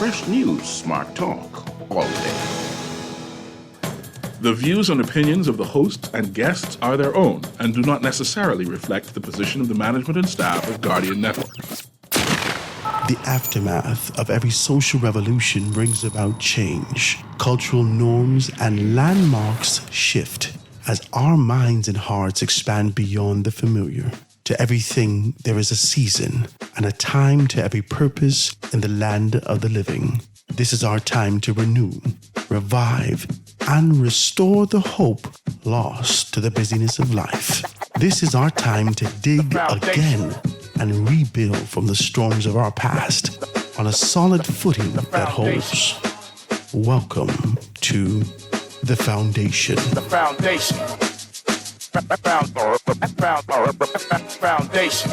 fresh news, smart talk, all day. The views and opinions of the hosts and guests are their own and do not necessarily reflect the position of the management and staff of Guardian Network. The aftermath of every social revolution brings about change. Cultural norms and landmarks shift as our minds and hearts expand beyond the familiar. To everything, there is a season and a time to every purpose in the land of the living. This is our time to renew, revive, and restore the hope lost to the busyness of life. This is our time to dig again and rebuild from the storms of our past on a solid footing that holds. Welcome to The Foundation. The Foundation. Foundation.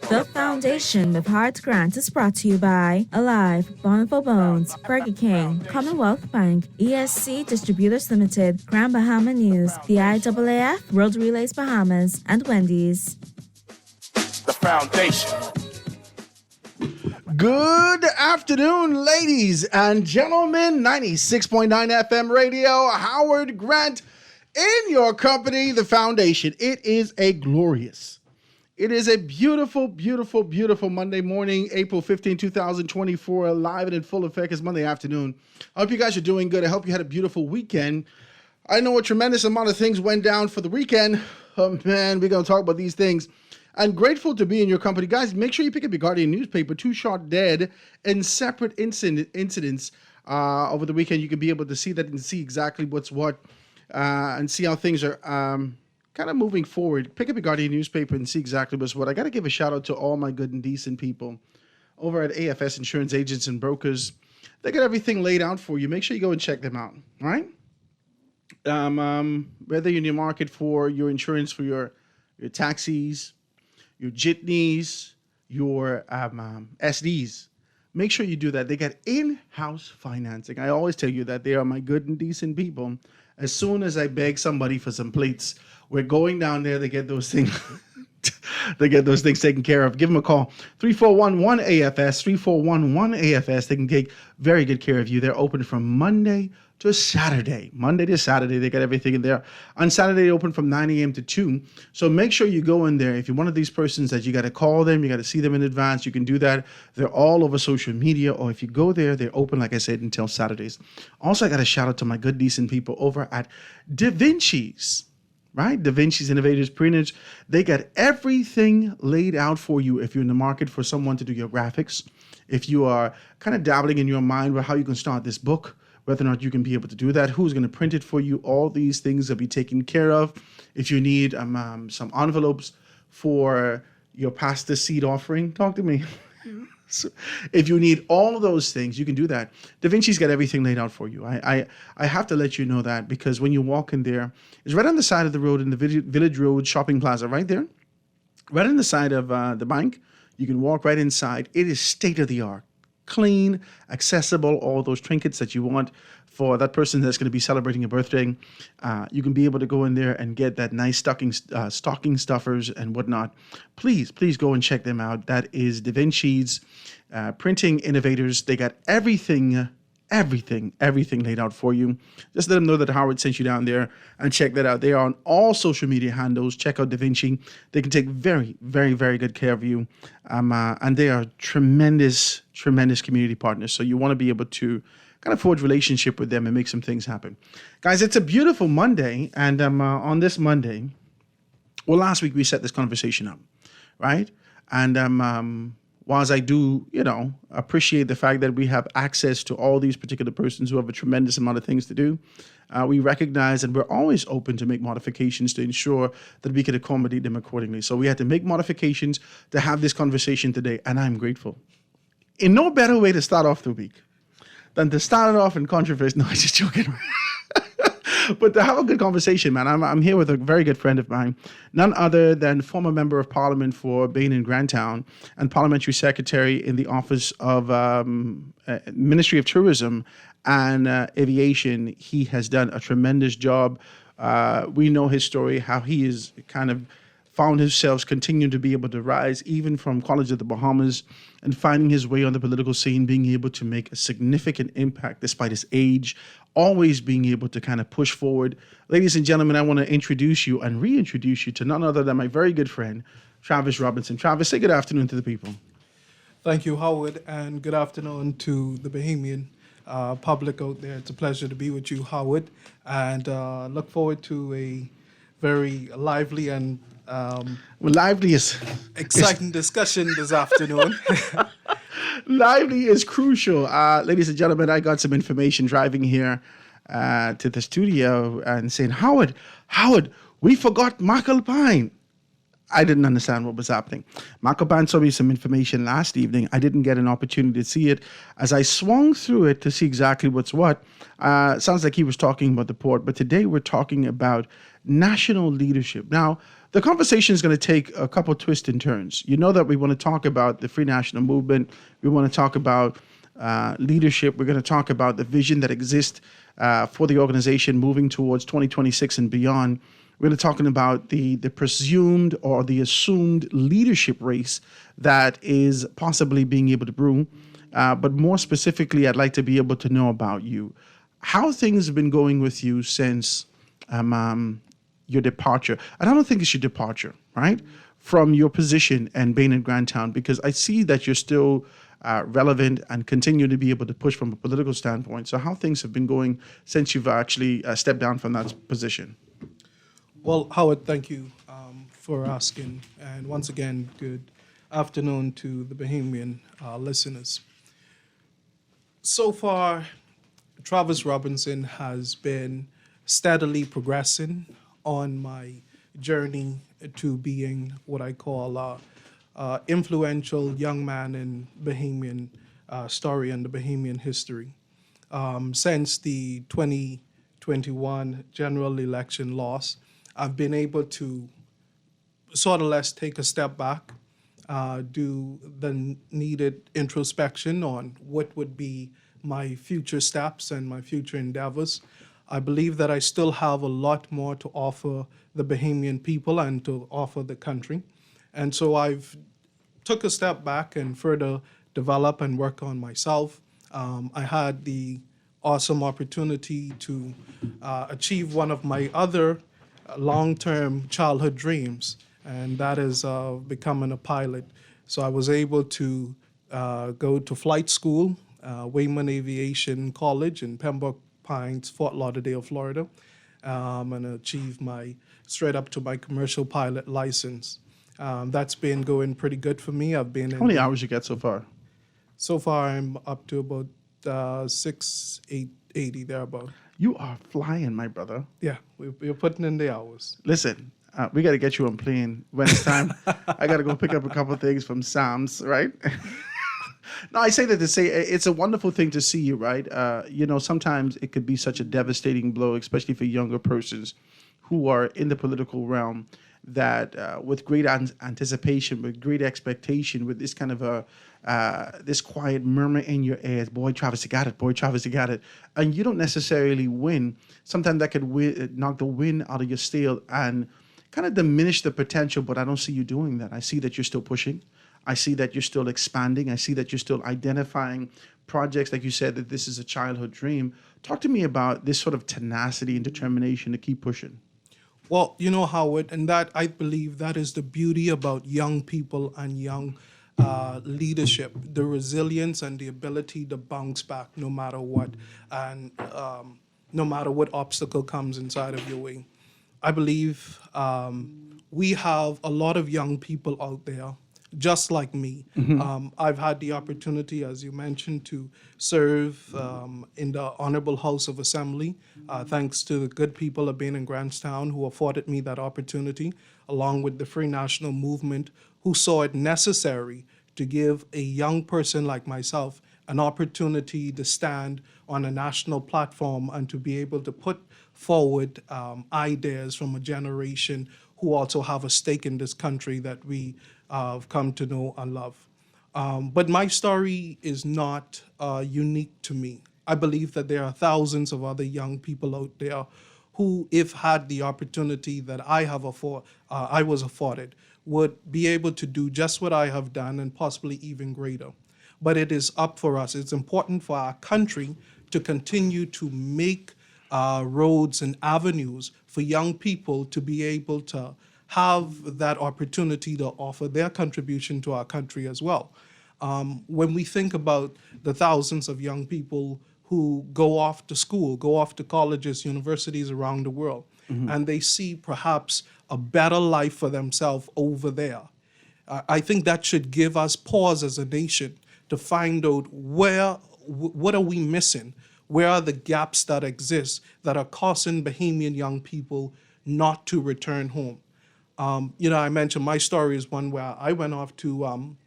The Foundation with Hart Grant is brought to you by Alive, Bountiful Bones, Burger King, Commonwealth Bank, ESC Distributors Limited, Grand Bahama News, the IAAF, World Relays Bahamas, and Wendy's. The Foundation. Good afternoon, ladies and gentlemen. 96.9 FM radio, Howard Grant in your company, The Foundation. It is a beautiful, beautiful, beautiful Monday morning, April 15, 2024, live and in full effect. It's Monday afternoon. I hope you guys are doing good. I hope you had a beautiful weekend. I know a tremendous amount of things went down for the weekend. Oh, man, we're going to talk about these things. I'm grateful to be in your company. Guys, make sure you pick up your Guardian newspaper. 2 shot dead in separate incidents over the weekend. You can be able to see that and see exactly what's what and see how things are kind of moving forward. Pick up your Guardian newspaper and see exactly what's what. I got to give a shout out to all my good and decent people over at AFS Insurance Agents and Brokers. They got everything laid out for you. Make sure you go and check them out, all right? Whether you're in the market for your insurance for your taxis, your jitneys, your SDs, make sure you do that. They got in-house financing. I always tell you that they are my good and decent people. As soon as I beg somebody for some plates, we're going down there to get those things. They get those things taken care of. Give them a call, 341-1AFS, 341-1AFS. They can take very good care of you. They're open from Monday to Saturday. Monday to Saturday, they got everything in there. On Saturday, they open from 9 a.m. to 2. So make sure you go in there. If you're one of these persons that you got to call them, you got to see them in advance, you can do that. They're all over social media. Or if you go there, they're open, like I said, until Saturdays. Also, I got to shout out to my good, decent people over at Da Vinci's. Right? Da Vinci's Innovators Printage. They got everything laid out for you if you're in the market for someone to do your graphics. If you are kind of dabbling in your mind with how you can start this book, whether or not you can be able to do that, who's going to print it for you, all these things will be taken care of. If you need some envelopes for your pastor seed offering, talk to me. So if you need all of those things, you can do that. Da Vinci's got everything laid out for you. I have to let you know that because when you walk in there, it's right on the side of the road in the Village Road Shopping Plaza, right there. Right on the side of the bank. You can walk right inside. It is state-of-the-art, clean, accessible, all those trinkets that you want for that person that's going to be celebrating a birthday. You can be able to go in there and get that nice stocking stuffers and whatnot. Please go and check them out. That is Da Vinci's Printing Innovators. They got everything laid out for you. Just let them know that Howard sent you down there and check that out. They are on all social media handles. Check out Da Vinci. They can take very, very, very good care of you. And they are tremendous community partners. So you want to be able to kind of forge relationship with them and make some things happen. Guys, it's a beautiful Monday. And on this Monday, well, last week we set this conversation up, right? And whilst I do, appreciate the fact that we have access to all these particular persons who have a tremendous amount of things to do, we recognize and we're always open to make modifications to ensure that we can accommodate them accordingly. So we had to make modifications to have this conversation today, and I'm grateful. In no better way to start off the week than to start it off in controversy. No, I'm just joking. But to have a good conversation, man. I'm here with a very good friend of mine, none other than former Member of Parliament for Bain and Grantown and Parliamentary Secretary in the Office of Ministry of Tourism and Aviation. He has done a tremendous job. We know his story, how he is kind of found himself continuing to be able to rise, even from College of the Bahamas, and finding his way on the political scene, being able to make a significant impact despite his age, always being able to kind of push forward. Ladies and gentlemen, I want to introduce you and reintroduce you to none other than my very good friend, Travis Robinson. Travis, say good afternoon to the people. Thank you, Howard, and good afternoon to the Bahamian public out there. It's a pleasure to be with you, Howard, and look forward to a very lively and Well, lively is exciting discussion this afternoon. lively is crucial. Ladies and gentlemen, I got some information driving here to the studio and saying, Howard, we forgot Michael Pine. I didn't understand what was happening. Michael Pine told me some information last evening. I didn't get an opportunity to see it. As I swung through it to see exactly what's what, sounds like he was talking about the port, but today we're talking about national leadership. Now, the conversation is going to take a couple twists and turns. You know that we want to talk about the Free National Movement. We want to talk about leadership. We're going to talk about the vision that exists for the organization moving towards 2026 and beyond. We're going to talking about the presumed or the assumed leadership race that is possibly being able to brew. But more specifically, I'd like to be able to know about you. How things have been going with you since your departure. And I don't think it's your departure, right? From your position and Bain and Grandtown, because I see that you're still relevant and continue to be able to push from a political standpoint. So how things have been going since you've actually stepped down from that position? Well, Howard, thank you for asking, and once again, good afternoon to the Bahamian listeners. So far, Travis Robinson has been steadily progressing on my journey to being what I call influential young man in Bahamian story and the Bahamian history. Since the 2021 general election loss, I've been able to sort of let's take a step back, do the needed introspection on what would be my future steps and my future endeavors. I believe that I still have a lot more to offer the Bahamian people and to offer the country. And so I've took a step back and further develop and work on myself. I had the awesome opportunity to achieve one of my other long-term childhood dreams, and that is becoming a pilot. So I was able to go to flight school, Wayman Aviation College in Pembroke Pines, Fort Lauderdale, Florida, and achieve straight up to my commercial pilot license. That's been going pretty good for me. I've been How many hours you get so far? So far, I'm up to about 680 thereabout. You are flying, my brother. Yeah, we're putting in the hours. Listen, we got to get you on plane when it's time. I got to go pick up a couple of things from Sam's, right? No, I say that to say it's a wonderful thing to see you, right? Sometimes it could be such a devastating blow, especially for younger persons who are in the political realm, that with great anticipation, with great expectation, with this kind of this quiet murmur in your ears, boy, Travis, you got it, boy, Travis, you got it. And you don't necessarily win. Sometimes that could knock the wind out of your sail and kind of diminish the potential, but I don't see you doing that. I see that you're still pushing. I see that you're still expanding. I see that you're still identifying projects, like you said, that this is a childhood dream. Talk to me about this sort of tenacity and determination to keep pushing. Well, you know, Howard, and that I believe that is the beauty about young people and young leadership, the resilience and the ability to bounce back no matter what, and no matter what obstacle comes inside of your way. I believe we have a lot of young people out there just like me. I've had the opportunity, as you mentioned, to serve in the Honorable House of Assembly, thanks to the good people of Bain and Grandstown who afforded me that opportunity, along with the Free National Movement, who saw it necessary to give a young person like myself an opportunity to stand on a national platform and to be able to put forward ideas from a generation who also have a stake in this country that we have come to know and love. But my story is not unique to me. I believe that there are thousands of other young people out there who, if had the opportunity that I was afforded, would be able to do just what I have done and possibly even greater. But it is up for us. It's important for our country to continue to make roads and avenues for young people to be able to have that opportunity to offer their contribution to our country as well. When we think about the thousands of young people who go off to school, go off to colleges, universities around the world, and they see perhaps a better life for themselves over there, I think that should give us pause as a nation to find out what are we missing? Where are the gaps that exist that are causing Bahamian young people not to return home? I mentioned my story is one where I went off to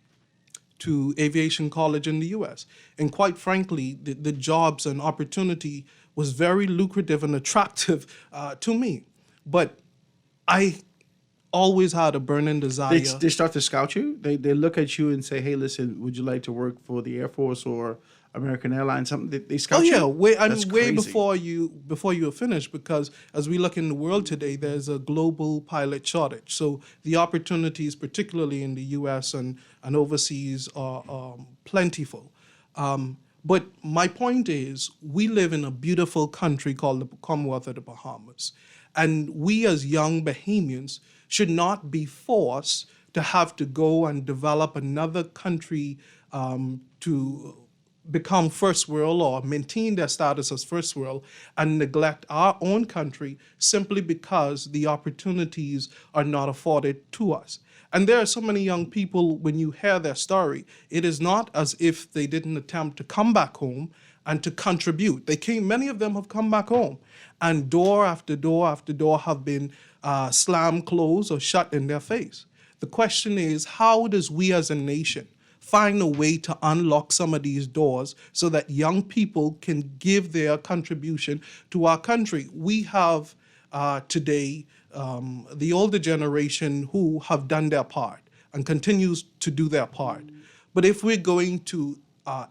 aviation college in the U.S. And quite frankly, the jobs and opportunity was very lucrative and attractive to me. But I always had a burning desire. They start to scout you. They look at you and say, "Hey, listen, would you like to work for the Air Force or American Airlines?" Something they scout you. Way crazy. before you are finished, because as we look in the world today, there's a global pilot shortage. So the opportunities, particularly in the U.S. and overseas, are plentiful. But my point is, we live in a beautiful country called the Commonwealth of the Bahamas, and we as young Bahamians should not be forced to have to go and develop another country to become first world or maintain their status as first world and neglect our own country simply because the opportunities are not afforded to us. And there are so many young people, when you hear their story, it is not as if they didn't attempt to come back home and to contribute. Many of them have come back home, and door after door after door have been slammed closed or shut in their face. The question is, how does we as a nation find a way to unlock some of these doors so that young people can give their contribution to our country? We have today the older generation who have done their part and continues to do their part. But if we're going to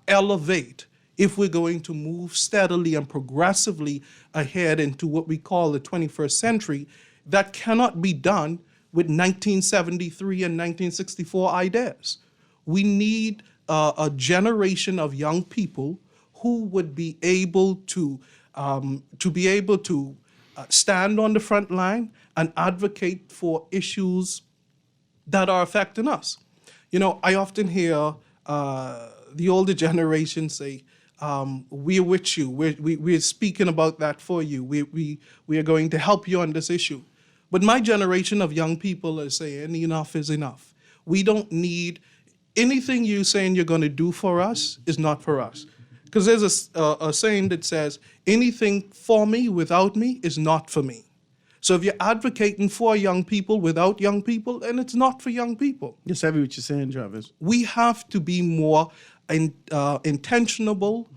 elevate, if we're going to move steadily and progressively ahead into what we call the 21st century, that cannot be done with 1973 and 1964 ideas. We need a generation of young people who would be able to stand on the front line and advocate for issues that are affecting us. I often hear the older generation say, "We're with you. We're speaking about that for you. We are going to help you on this issue." But my generation of young people are saying enough is enough. We don't need anything you're saying you're going to do for us is not for us. Because there's a saying that says, anything for me without me is not for me. So if you're advocating for young people without young people, then it's not for young people. Yes, I hear what you're saying, Jarvis. We have to be more intentional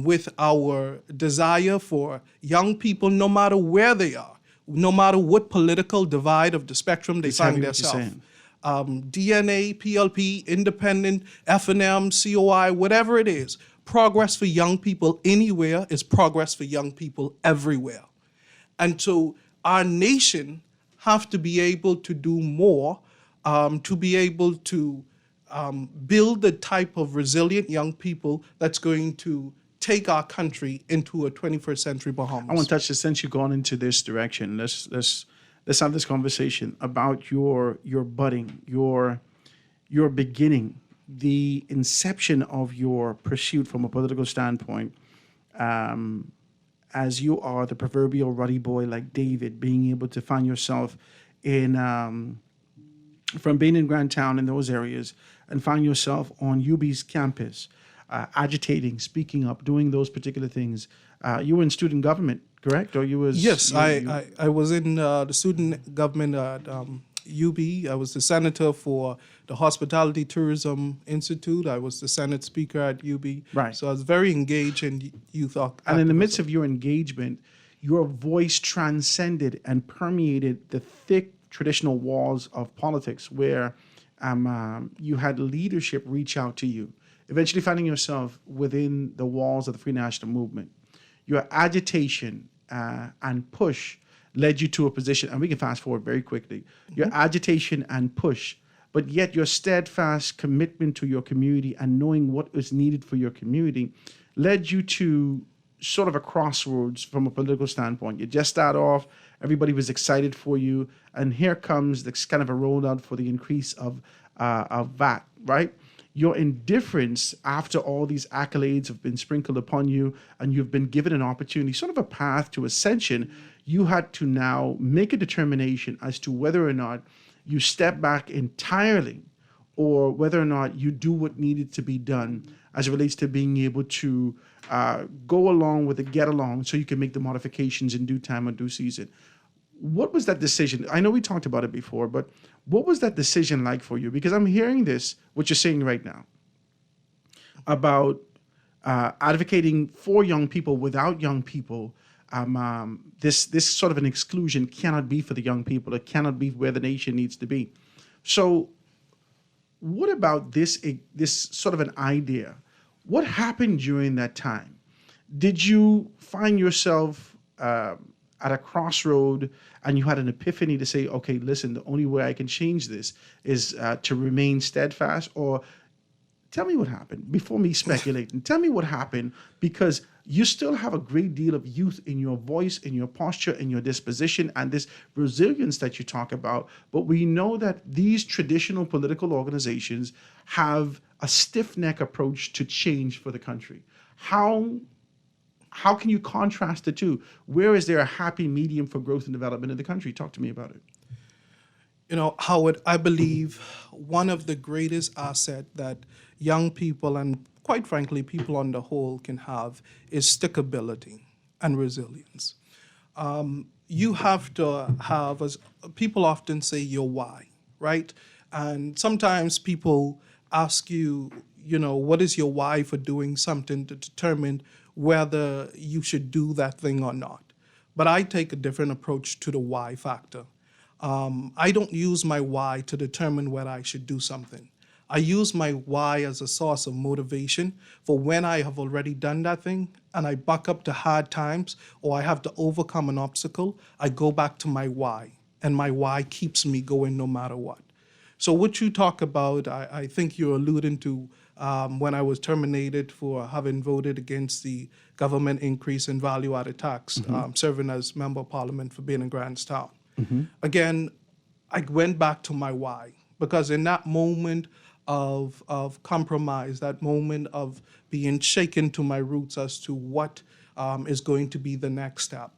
with our desire for young people, no matter where they are, no matter what political divide of the spectrum they find themselves. DNA, PLP, independent, FNM, COI, whatever it is, progress for young people anywhere is progress for young people everywhere. And so our nation have to be able to do more to be able to build the type of resilient young people that's going to take our country into a 21st century Bahamas. I want to touch this, since you've gone into this direction. Let's have this conversation about your budding, your beginning, the inception of your pursuit from a political standpoint, as you are the proverbial ruddy boy like David, being able to find yourself from being in Grandtown in those areas and find yourself on UB's campus, agitating, speaking up, doing those particular things. You were in student government, correct? Or you was? Yes, I was in the student government at UB. I was the senator for the Hospitality Tourism Institute. I was the Senate Speaker at UB. Right. So I was very engaged in youth activism. And in the midst of your engagement, your voice transcended and permeated the thick traditional walls of politics, where you had leadership reach out to you, eventually finding yourself within the walls of the Free National Movement. Your agitation and push led you to a position, and we can fast forward very quickly. Your agitation and push, but yet your steadfast commitment to your community and knowing what is needed for your community led you to sort of a crossroads from a political standpoint. You just start off, everybody was excited for you, and here comes this kind of a rollout for the increase of VAT, right? Your indifference after all these accolades have been sprinkled upon you and you've been given an opportunity, sort of a path to ascension, you had to now make a determination as to whether or not you step back entirely or whether or not you do what needed to be done as it relates to being able to go along with the get along so you can make the modifications in due time or due season. What was that decision? I know we talked about it before, but what was that decision like for you? Because I'm hearing this, what you're saying right now, about advocating for young people without young people. This sort of an exclusion cannot be for the young people. It cannot be where the nation needs to be. So what about this sort of an idea? What happened during that time? Did you find yourself at a crossroad and you had an epiphany to say, okay, listen, the only way I can change this is to remain steadfast? Or tell me what happened before me speculating. Tell me what happened, because you still have a great deal of youth in your voice, in your posture, in your disposition, and this resilience that you talk about. But we know that these traditional political organizations have a stiff-neck approach to change for the country. How can you contrast the two? Where is there a happy medium for growth and development in the country? Talk to me about it. You know, Howard, I believe one of the greatest assets that young people and, quite frankly, people on the whole can have is stickability and resilience. You have to have, as people often say, your why, right? And sometimes people ask you, you know, what is your why for doing something to determine whether you should do that thing or not. But I take a different approach to the why factor. I don't use my why to determine whether I should do something. I use my why as a source of motivation for when I have already done that thing and I buck up to hard times or I have to overcome an obstacle, I go back to my why, and my why keeps me going no matter what. So what you talk about, I think you're alluding to when I was terminated for having voted against the government increase in value-added tax, serving as Member of Parliament for Benin Grandstown. Again, I went back to my why, because in that moment of compromise, that moment of being shaken to my roots as to what is going to be the next step,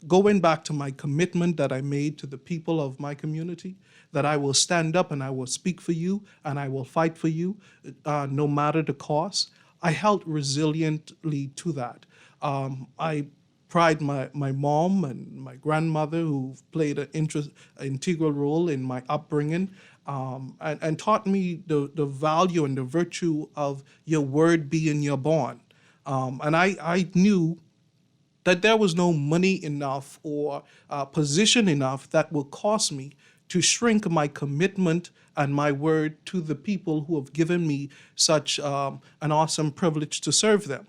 going back to my commitment that I made to the people of my community, that I will stand up and I will speak for you and I will fight for you no matter the cost. I held resiliently to that. I pride my mom and my grandmother, who played an integral role in my upbringing, and taught me the value and the virtue of your word being your bond. And I knew that there was no money enough or position enough that will cause me to shrink my commitment and my word to the people who have given me such an awesome privilege to serve them.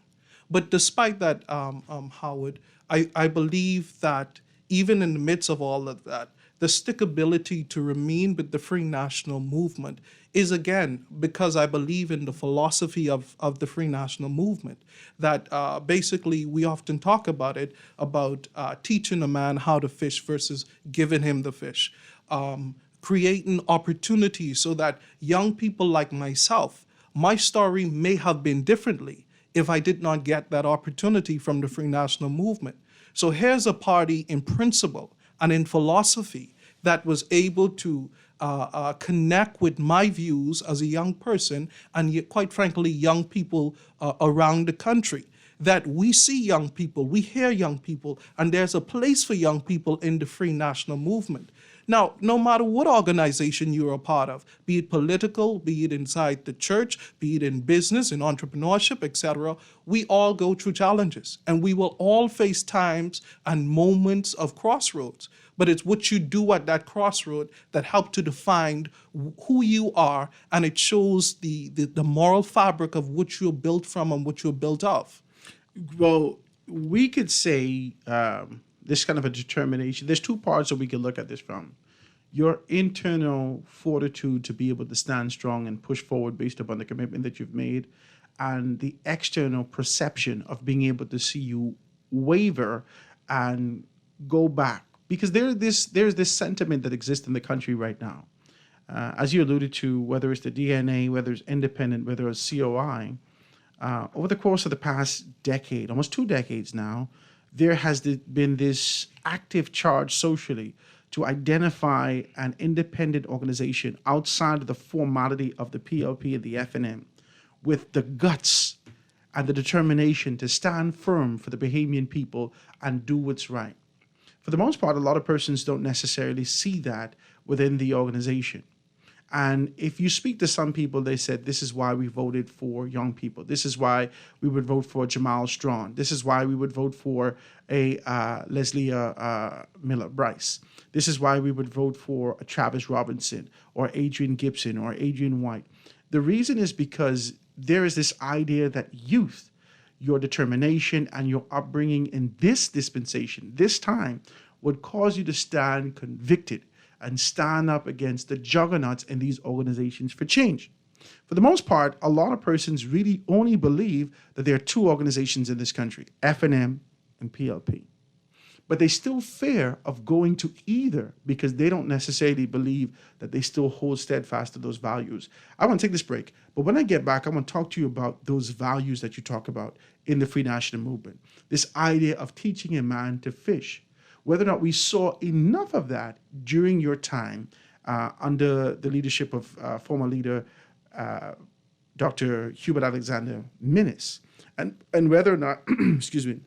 But despite that, Howard, I believe that even in the midst of all of that, the stickability to remain with the Free National Movement is, again, because I believe in the philosophy of the Free National Movement, that basically we often talk about it, about teaching a man how to fish versus giving him the fish, creating opportunities so that young people like myself, my story may have been differently if I did not get that opportunity from the Free National Movement. So here's a party in principle and in philosophy that was able to connect with my views as a young person and yet, quite frankly, young people around the country. That we see young people, we hear young people, and there's a place for young people in the Free National Movement. Now, no matter what organization you're a part of, be it political, be it inside the church, be it in business, in entrepreneurship, etc., we all go through challenges, and we will all face times and moments of crossroads. But it's what you do at that crossroad that help to define who you are, and it shows the moral fabric of what you're built from and what you're built of. Well, we could say this kind of a determination. There's two parts that we could look at this from. Your internal fortitude to be able to stand strong and push forward based upon the commitment that you've made, and the external perception of being able to see you waver and go back. Because there's this sentiment that exists in the country right now. As you alluded to, whether it's the DNA, whether it's independent, whether it's COI, over the course of the past decade, almost 2 decades now, there has been this active charge socially to identify an independent organization outside of the formality of the PLP and the FNM with the guts and the determination to stand firm for the Bahamian people and do what's right. For the most part, a lot of persons don't necessarily see that within the organization. And if you speak to some people, they said, this is why we voted for young people. This is why we would vote for Jamal Strawn. This is why we would vote for a Leslie Miller Bryce. This is why we would vote for a Travis Robinson or Adrian Gibson or Adrian White. The reason is because there is this idea that youth, your determination and your upbringing in this dispensation, this time, would cause you to stand convicted and stand up against the juggernauts in these organizations for change. For the most part, a lot of persons really only believe that there are 2 organizations in this country, FNM and PLP. But they still fear of going to either because they don't necessarily believe that they still hold steadfast to those values. I want to take this break, but when I get back, I want to talk to you about those values that you talk about in the Free National Movement. This idea of teaching a man to fish. Whether or not we saw enough of that during your time under the leadership of former leader Dr. Hubert Alexander Minnis, and whether or not, excuse me,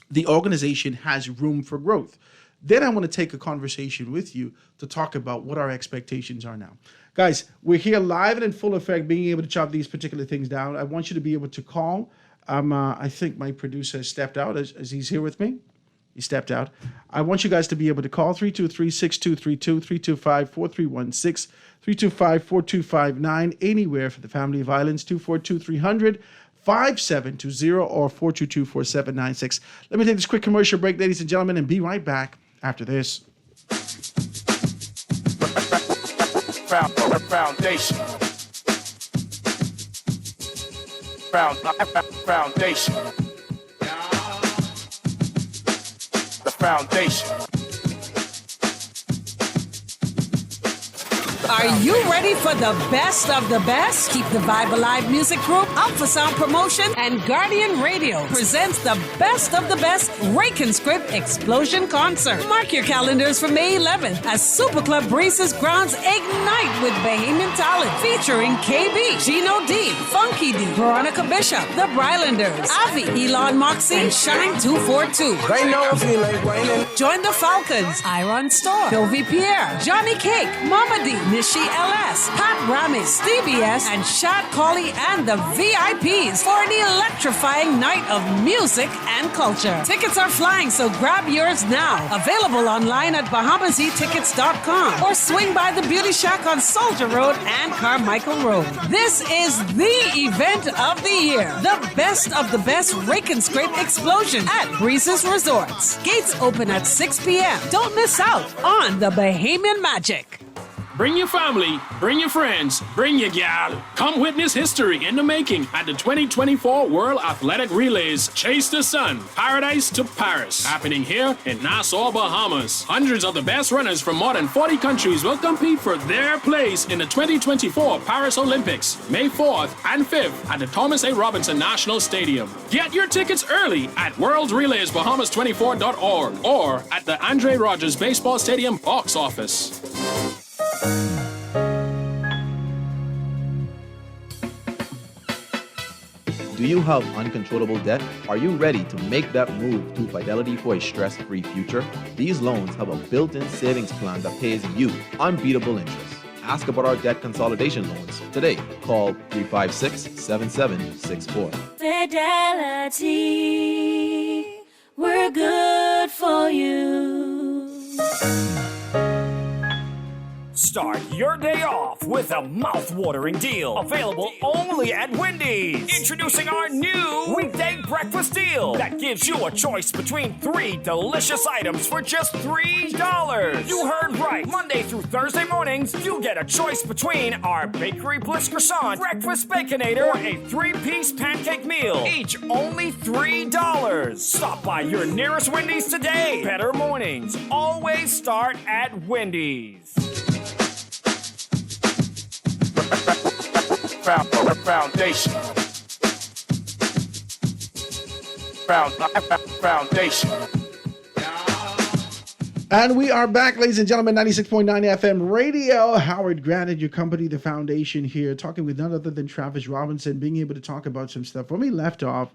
the organization has room for growth. Then I want to take a conversation with you to talk about what our expectations are now. Guys, we're here live and in full effect, being able to chop these particular things down. I want you to be able to call. I think my producer has stepped out as he's here with me. He stepped out. I want you guys to be able to call 323-6232, 325-4316, 325-4259, anywhere for the family of violence, 242-300, 5720 or 422-4796. Let me take this quick commercial break, ladies and gentlemen, and be right back after this. Foundation. Foundation. The foundation. Are you ready for the best of the best? Keep the Vibe Alive Music Group, Alpha Sound Promotion, and Guardian Radio presents the best of the best Rake and Script Explosion Concert. Mark your calendars for May 11th as Super Club Breezes grounds ignite with Bahamian talent featuring KB, Gino D, Funky D, Veronica Bishop, The Brylanders, Avi, Elon Moxie, and Shine 242. They know I feel like whining. Join the Falcons, Iron Store, Sylvie Pierre, Johnny Cake, Mama D, Nishi LS, Pat Rami, Stevie S, and Shad Colley and the VIPs for an electrifying night of music and culture. Tickets are flying, so grab yours now. Available online at BahamaZTickets.com or swing by the Beauty Shack on Soldier Road and Carmichael Road. This is the event of the year. The best of the best Rake and Scrape Explosion at Breezes Resorts. Gates open at 6 p.m. Don't miss out on the Bahamian magic. Bring your family, bring your friends, bring your gal. Come witness history in the making at the 2024 World Athletic Relays Chase the Sun, Paradise to Paris, happening here in Nassau, Bahamas. Hundreds of the best runners from more than 40 countries will compete for their place in the 2024 Paris Olympics, May 4th and 5th at the Thomas A. Robinson National Stadium. Get your tickets early at worldrelaysbahamas24.org or at the Andre Rogers Baseball Stadium box office. Do you have uncontrollable debt? Are you ready to make that move to Fidelity for a stress-free future? These loans have a built-in savings plan that pays you unbeatable interest. Ask about our debt consolidation loans today. Call 356-7764. Fidelity, we're good for you. Start your day off with a mouth-watering deal. Available only at Wendy's. Introducing our new weekday breakfast deal that gives you a choice between 3 delicious items for just $3. You heard right. Monday through Thursday mornings, you get a choice between our Bakery Bliss Croissant, Breakfast Baconator, or a 3-piece pancake meal. Each only $3. Stop by your nearest Wendy's today. Better mornings always start at Wendy's. Foundation. Foundation. And we are back, ladies and gentlemen, 96.9 FM radio. Howard Grant, your company, The Foundation, here, talking with none other than Travis Robinson, being able to talk about some stuff. When we left off,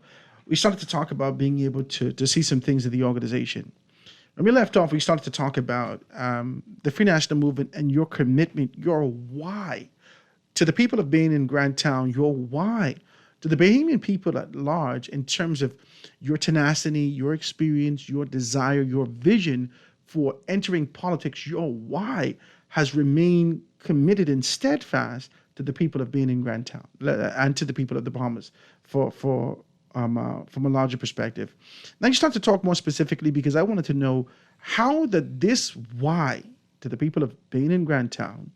we started to talk about being able to see some things in the organization. When we left off, we started to talk about the Free National Movement and your commitment, your why. To the people of Bahamian Grandtown, your why. To the Bahamian people at large, in terms of your tenacity, your experience, your desire, your vision for entering politics, your why has remained committed and steadfast to the people of Bahamian Grandtown and to the people of the Bahamas from a larger perspective. Now you start to talk more specifically, because I wanted to know how this why to the people of Bahamian Grandtown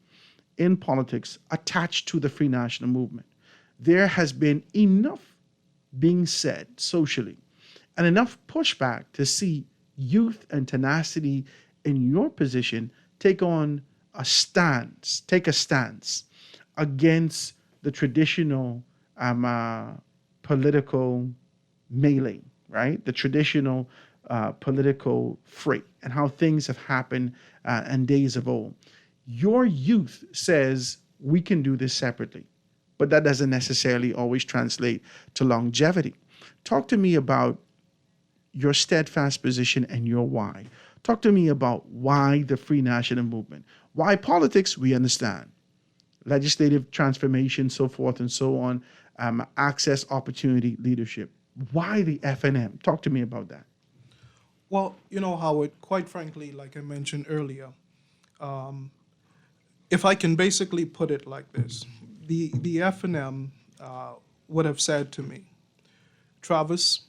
in politics attached to the Free National Movement. There has been enough being said socially and enough pushback to see youth and tenacity in your position take a stance against the traditional political melee, right? The traditional political fray and how things have happened in days of old. Your youth says we can do this separately, but that doesn't necessarily always translate to longevity. Talk to me about your steadfast position and your why. Talk to me about why the Free National Movement. Why politics, we understand. Legislative transformation, so forth and so on, access, opportunity, leadership. Why the FNM? Talk to me about that. Well, Howard, quite frankly, like I mentioned earlier, if I can basically put it like this, the FNM would have said to me, Travis,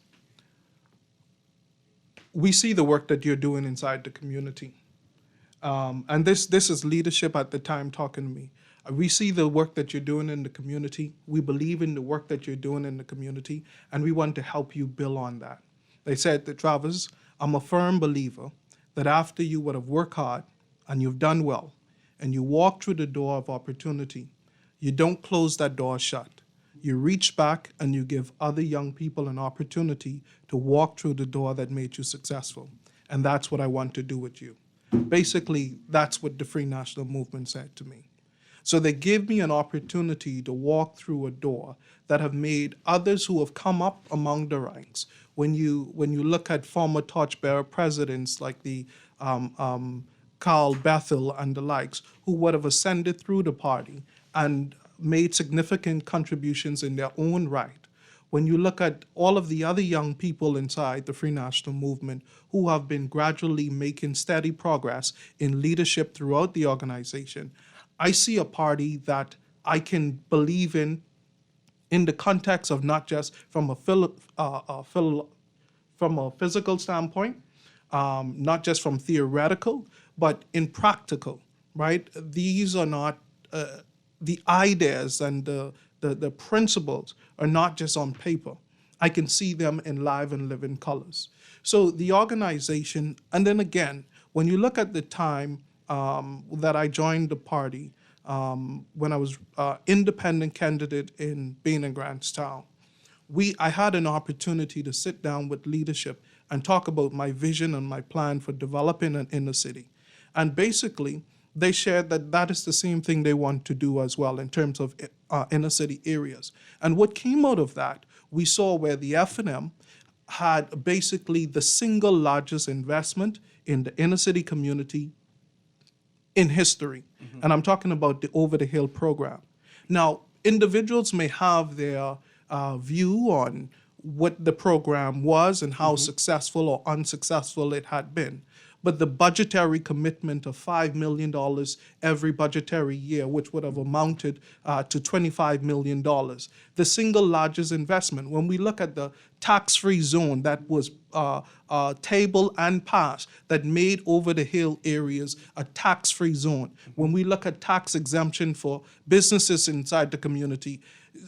we see the work that you're doing inside the community. And this is leadership at the time talking to me. We see the work that you're doing in the community. We believe in the work that you're doing in the community, and we want to help you build on that. They said that, Travis, I'm a firm believer that after you would have worked hard and you've done well, and you walk through the door of opportunity, you don't close that door shut. You reach back and you give other young people an opportunity to walk through the door that made you successful. And that's what I want to do with you. Basically, that's what the Free National Movement said to me. So they give me an opportunity to walk through a door that have made others who have come up among the ranks. When you look at former torchbearer presidents like the Carl Bethel and the likes, who would have ascended through the party and made significant contributions in their own right. When you look at all of the other young people inside the Free National Movement who have been gradually making steady progress in leadership throughout the organization, I see a party that I can believe in the context of not just from a physical standpoint, not just from theoretical, but in practical, right? These are not, the ideas and the principles are not just on paper. I can see them in live and living colors. So the organization, and then again, when you look at the time that I joined the party, when I was independent candidate in Bahamian Grandtown, I had an opportunity to sit down with leadership and talk about my vision and my plan for developing an inner city. And basically, they shared that that is the same thing they want to do as well in terms of inner city areas. And what came out of that, we saw where the FNM had basically the single largest investment in the inner city community in history. Mm-hmm. And I'm talking about the Over the Hill program. Now, individuals may have their view on what the program was and how successful or unsuccessful it had been. but the budgetary commitment of $5 million every budgetary year, which would have amounted to $25 million. The single largest investment, when we look at the tax-free zone that was tabled and passed, that made over-the-hill areas a tax-free zone. When we look at tax exemption for businesses inside the community,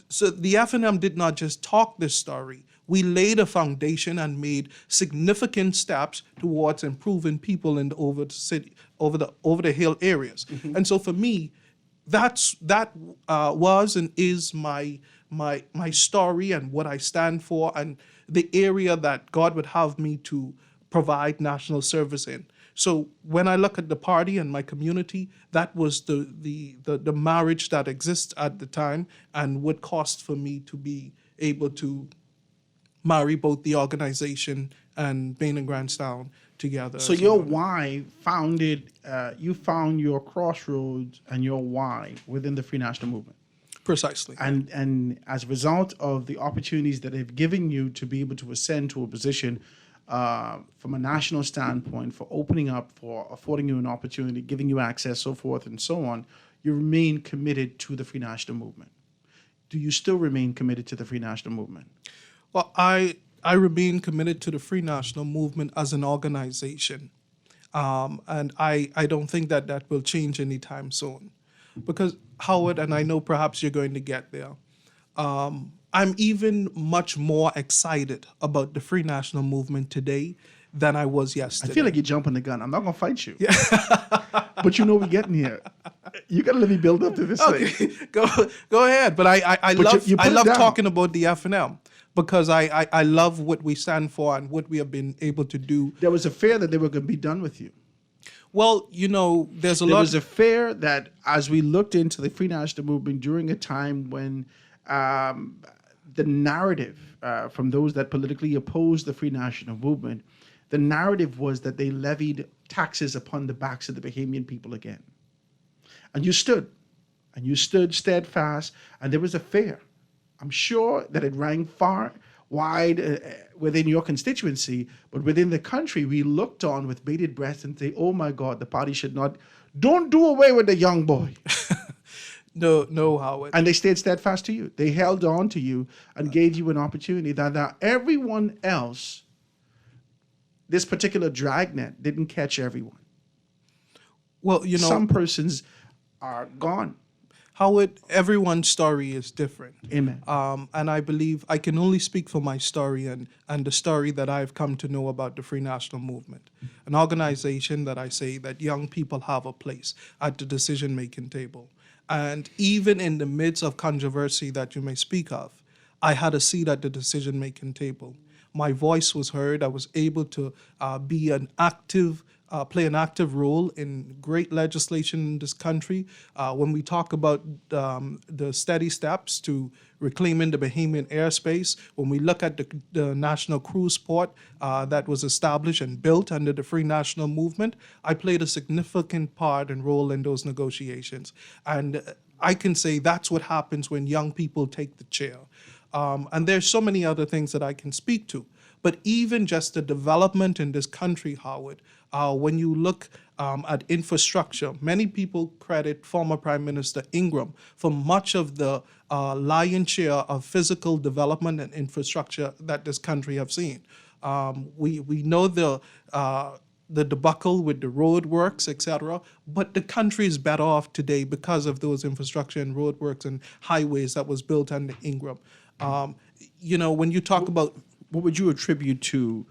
so the FNM did not just talk this story. We laid a foundation and made significant steps towards improving people in the over the hill areas. And so for me, that was and is my story and what I stand for and the area that God would have me to provide national service in. So when I look at the party and my community, that was the marriage that exists at the time and would cost for me to be able to marry both the organization and Bain and Grantstown together. So your why you found your crossroads and your why within the Free National Movement. Precisely. And as a result of the opportunities that they've given you to be able to ascend to a position from a national standpoint, for opening up, for affording you an opportunity, giving you access, so forth and so on, you remain committed to the Free National Movement. Do you still remain committed to the Free National Movement? Well, I remain committed to the Free National Movement as an organization. And I don't think that will change anytime soon. Because, Howard, and I know perhaps you're going to get there, I'm even much more excited about the Free National Movement today than I was yesterday. I feel like you're jumping the gun. I'm not going to fight you. Yeah. But you know we're getting here. You got to let me build up to this thing. Go ahead. But I love talking about the FNM. Because I love what we stand for and what we have been able to do. There was a fear that they were going to be done with you. Well, there's There was a fear that as we looked into the Free National Movement during a time when the narrative from those that politically opposed the Free National Movement, the narrative was that they levied taxes upon the backs of the Bahamian people again. And you stood steadfast, and there was a fear. I'm sure that it rang far wide within your constituency, but within the country, we looked on with bated breath and say, oh my God, the party should not, don't do away with the young boy. No, Howard. And they stayed steadfast to you. They held on to you and gave you an opportunity that everyone else, this particular dragnet didn't catch everyone. Well, some persons are gone. Howard, everyone's story is different. Amen. And I believe I can only speak for my story and the story that I've come to know about the Free National Movement, an organization that I say that young people have a place at the decision-making table. And even in the midst of controversy that you may speak of, I had a seat at the decision-making table. My voice was heard. I was able to be an active play an active role in great legislation in this country. When we talk about the steady steps to reclaiming the Bahamian airspace, when we look at the national cruise port that was established and built under the Free National Movement, I played a significant part and role in those negotiations. And I can say that's what happens when young people take the chair. And there's so many other things that I can speak to. But even just the development in this country, Howard, when you look at infrastructure, many people credit former Prime Minister Ingram for much of the lion's share of physical development and infrastructure that this country have seen. We know the debacle with the road works, etc., but the country is better off today because of those infrastructure and road works and highways that was built under Ingram. When you talk about... What would you attribute to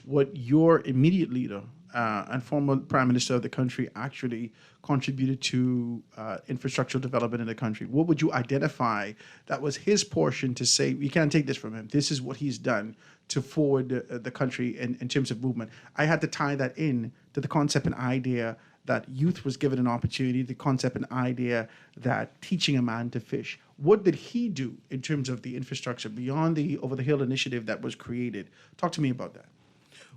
what your immediate leader and former Prime Minister of the country actually contributed to infrastructural development in the country? What would you identify that was his portion to say, we can't take this from him, this is what he's done to forward the country in terms of movement? I had to tie that in to the concept and idea that youth was given an opportunity, the concept and idea that teaching a man to fish. What did he do in terms of the infrastructure beyond the Over the Hill initiative that was created? Talk to me about that.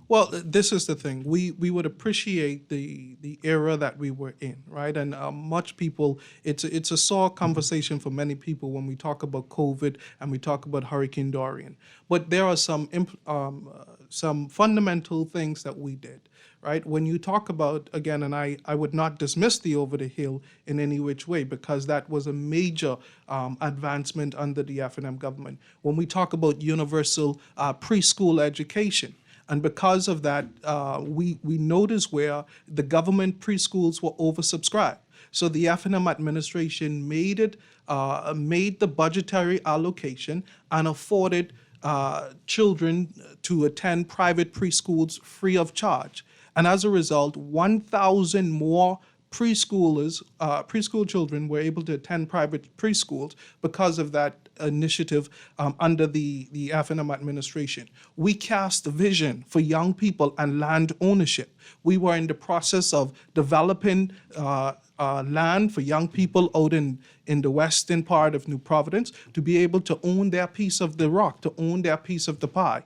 Well, this is the thing. We would appreciate the era that we were in, right? And much people, it's a sore conversation for many people when we talk about COVID and we talk about Hurricane Dorian. But there are some fundamental things that we did, right? When you talk about, again, and I would not dismiss the Over the Hill in any which way, because that was a major advancement under the F&M government. When we talk about universal preschool education, and because of that, we noticed where the government preschools were oversubscribed. So the F&M administration made the budgetary allocation and afforded children to attend private preschools free of charge. And as a result, 1,000 more preschool children were able to attend private preschools because of that initiative under the F&M administration. We cast a vision for young people and land ownership. We were in the process of developing land for young people out in the western part of New Providence to be able to own their piece of the rock, to own their piece of the pie.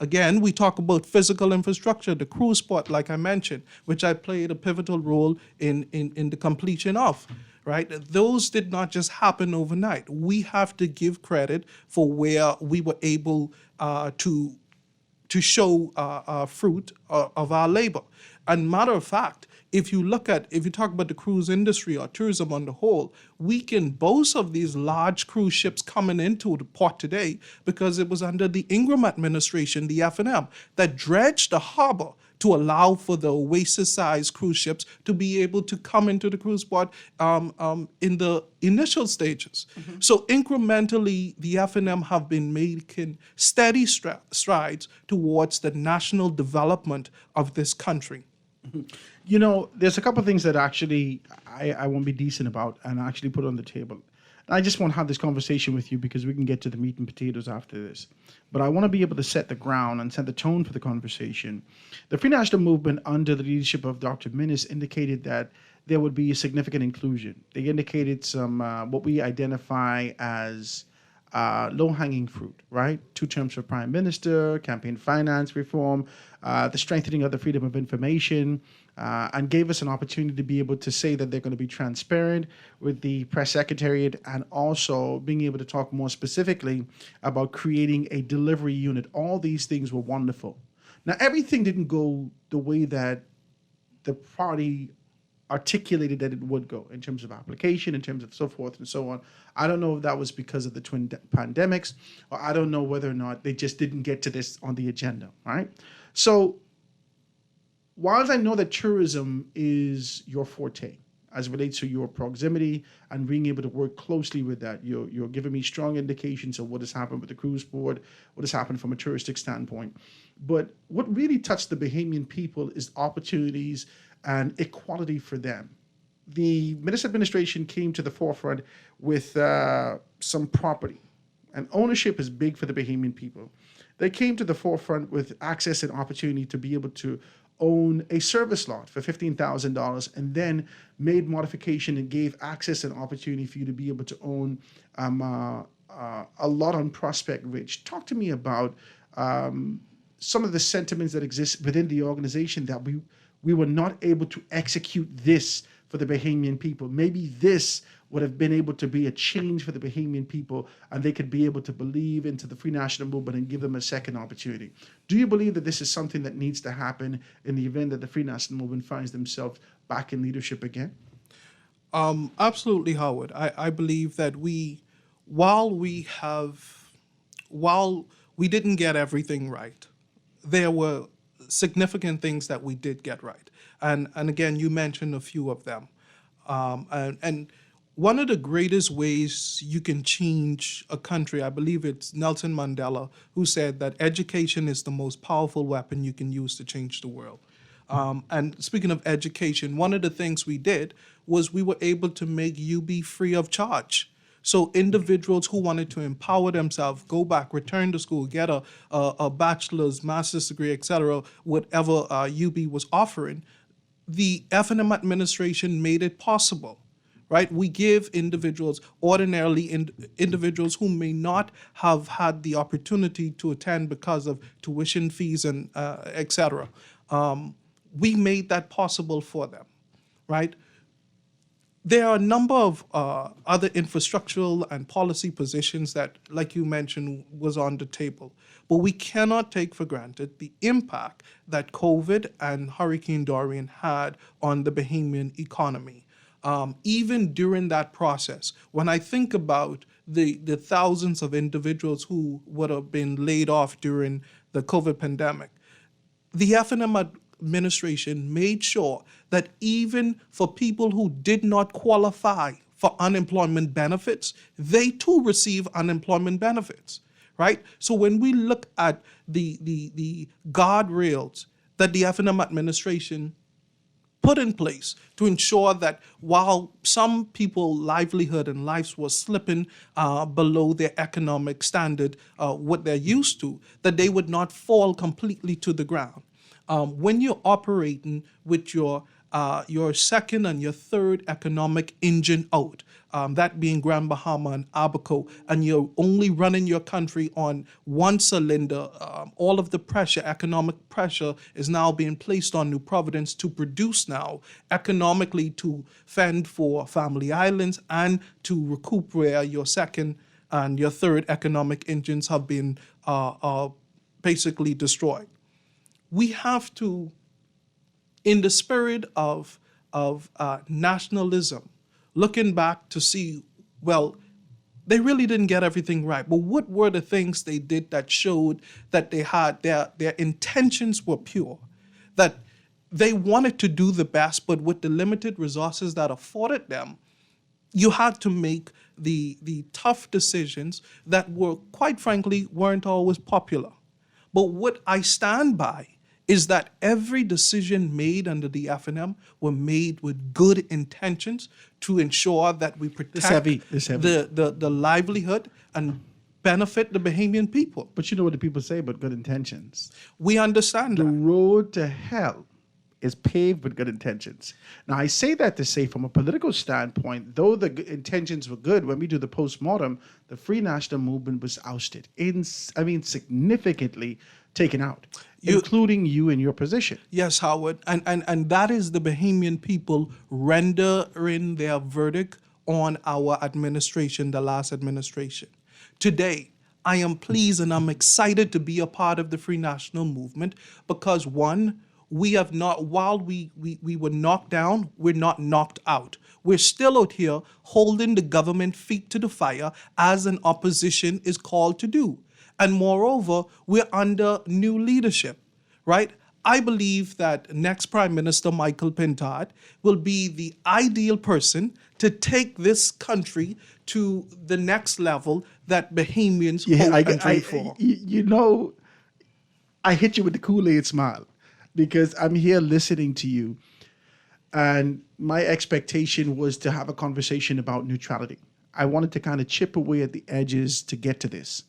Again, we talk about physical infrastructure, the cruise port, like I mentioned, which I played a pivotal role in the completion of, right? Those did not just happen overnight. We have to give credit for where we were able to show fruit of our labor. And matter of fact, if you talk about the cruise industry or tourism on the whole, we can boast of these large cruise ships coming into the port today because it was under the Ingram administration, the F&M, that dredged the harbor to allow for the Oasis-sized cruise ships to be able to come into the cruise port in the initial stages. Mm-hmm. So incrementally, the F&M have been making steady strides towards the national development of this country. Mm-hmm. You know, there's a couple of things that actually I won't be decent about and actually put on the table. I just want to have this conversation with you because we can get to the meat and potatoes after this. But I want to be able to set the ground and set the tone for the conversation. The Free National Movement, under the leadership of Dr. Minnis, indicated that there would be a significant inclusion. They indicated some what we identify as low-hanging fruit, right? 2 terms for Prime Minister, campaign finance reform, the strengthening of the freedom of information, and gave us an opportunity to be able to say that they're going to be transparent with the press secretariat and also being able to talk more specifically about creating a delivery unit. All these things were wonderful. Now, everything didn't go the way that the party articulated that it would go in terms of application, in terms of so forth and so on. I don't know if that was because of the twin pandemics, or I don't know whether or not they just didn't get to this on the agenda, right? So while I know that tourism is your forte as it relates to your proximity and being able to work closely with that, you're giving me strong indications of what has happened with the cruise board, what has happened from a touristic standpoint. But what really touched the Bahamian people is opportunities and equality for them. The Minnis administration came to the forefront with some property, and ownership is big for the Bahamian people. They came to the forefront with access and opportunity to be able to own a service lot for $15,000 and then made modification and gave access and opportunity for you to be able to own a lot on Prospect Ridge. Talk to me about some of the sentiments that exist within the organization that we were not able to execute this for the Bahamian people. Maybe this would have been able to be a change for the Bahamian people, and they could be able to believe into the Free National Movement and give them a second opportunity. Do you believe that this is something that needs to happen in the event that the Free National Movement finds themselves back in leadership again? Absolutely, Howard. I believe that while we didn't get everything right, there were significant things that we did get right. And again, you mentioned a few of them. And one of the greatest ways you can change a country, I believe it's Nelson Mandela, who said that education is the most powerful weapon you can use to change the world. And speaking of education, one of the things we did was we were able to make UB free of charge. So individuals who wanted to empower themselves, go back, return to school, get a bachelor's, master's degree, etc., whatever UB was offering, the F&M administration made it possible, right? We give individuals, ordinarily individuals who may not have had the opportunity to attend because of tuition fees and etc. We made that possible for them, right? There are a number of other infrastructural and policy positions that, like you mentioned, was on the table. But we cannot take for granted the impact that COVID and Hurricane Dorian had on the Bahamian economy. Even during that process, when I think about the thousands of individuals who would have been laid off during the COVID pandemic, the FNM administration made sure that even for people who did not qualify for unemployment benefits, they too receive unemployment benefits, right? So when we look at the guardrails that the FNM administration put in place to ensure that while some people's livelihood and lives was slipping below their economic standard, what they're used to, that they would not fall completely to the ground. When you're operating with your second and your third economic engine out, that being Grand Bahama and Abaco, and you're only running your country on one cylinder, all of the pressure, economic pressure, is now being placed on New Providence to produce now economically to fend for Family Islands and to recoup where your second and your third economic engines have been basically destroyed. We have to, in the spirit of nationalism, looking back to see, well, they really didn't get everything right, but what were the things they did that showed that they had their intentions were pure, that they wanted to do the best, but with the limited resources that afforded them, you had to make the tough decisions that were, quite frankly, weren't always popular. But what I stand by is that every decision made under the FNM were made with good intentions to ensure that we protect the livelihood and benefit the Bahamian people. But you know what the people say about good intentions? We understand the that. road to hell is paved with good intentions. Now, I say that to say from a political standpoint, though the intentions were good, when we do the postmortem, the Free National Movement was ousted, significantly taken out, including you in your position. Yes, Howard, and that is the Bahamian people rendering their verdict on our administration, the last administration. Today, I am pleased and I'm excited to be a part of the Free National Movement because, one, we have not, while we were knocked down, we're not knocked out. We're still out here holding the government feet to the fire as an opposition is called to do. And moreover, we're under new leadership, right? I believe that next Prime Minister Michael Pintard will be the ideal person to take this country to the next level that Bahamians hope and dream for. You know, I hit you with the Kool-Aid smile because I'm here listening to you. And my expectation was to have a conversation about neutrality. I wanted to kind of chip away at the edges to get to this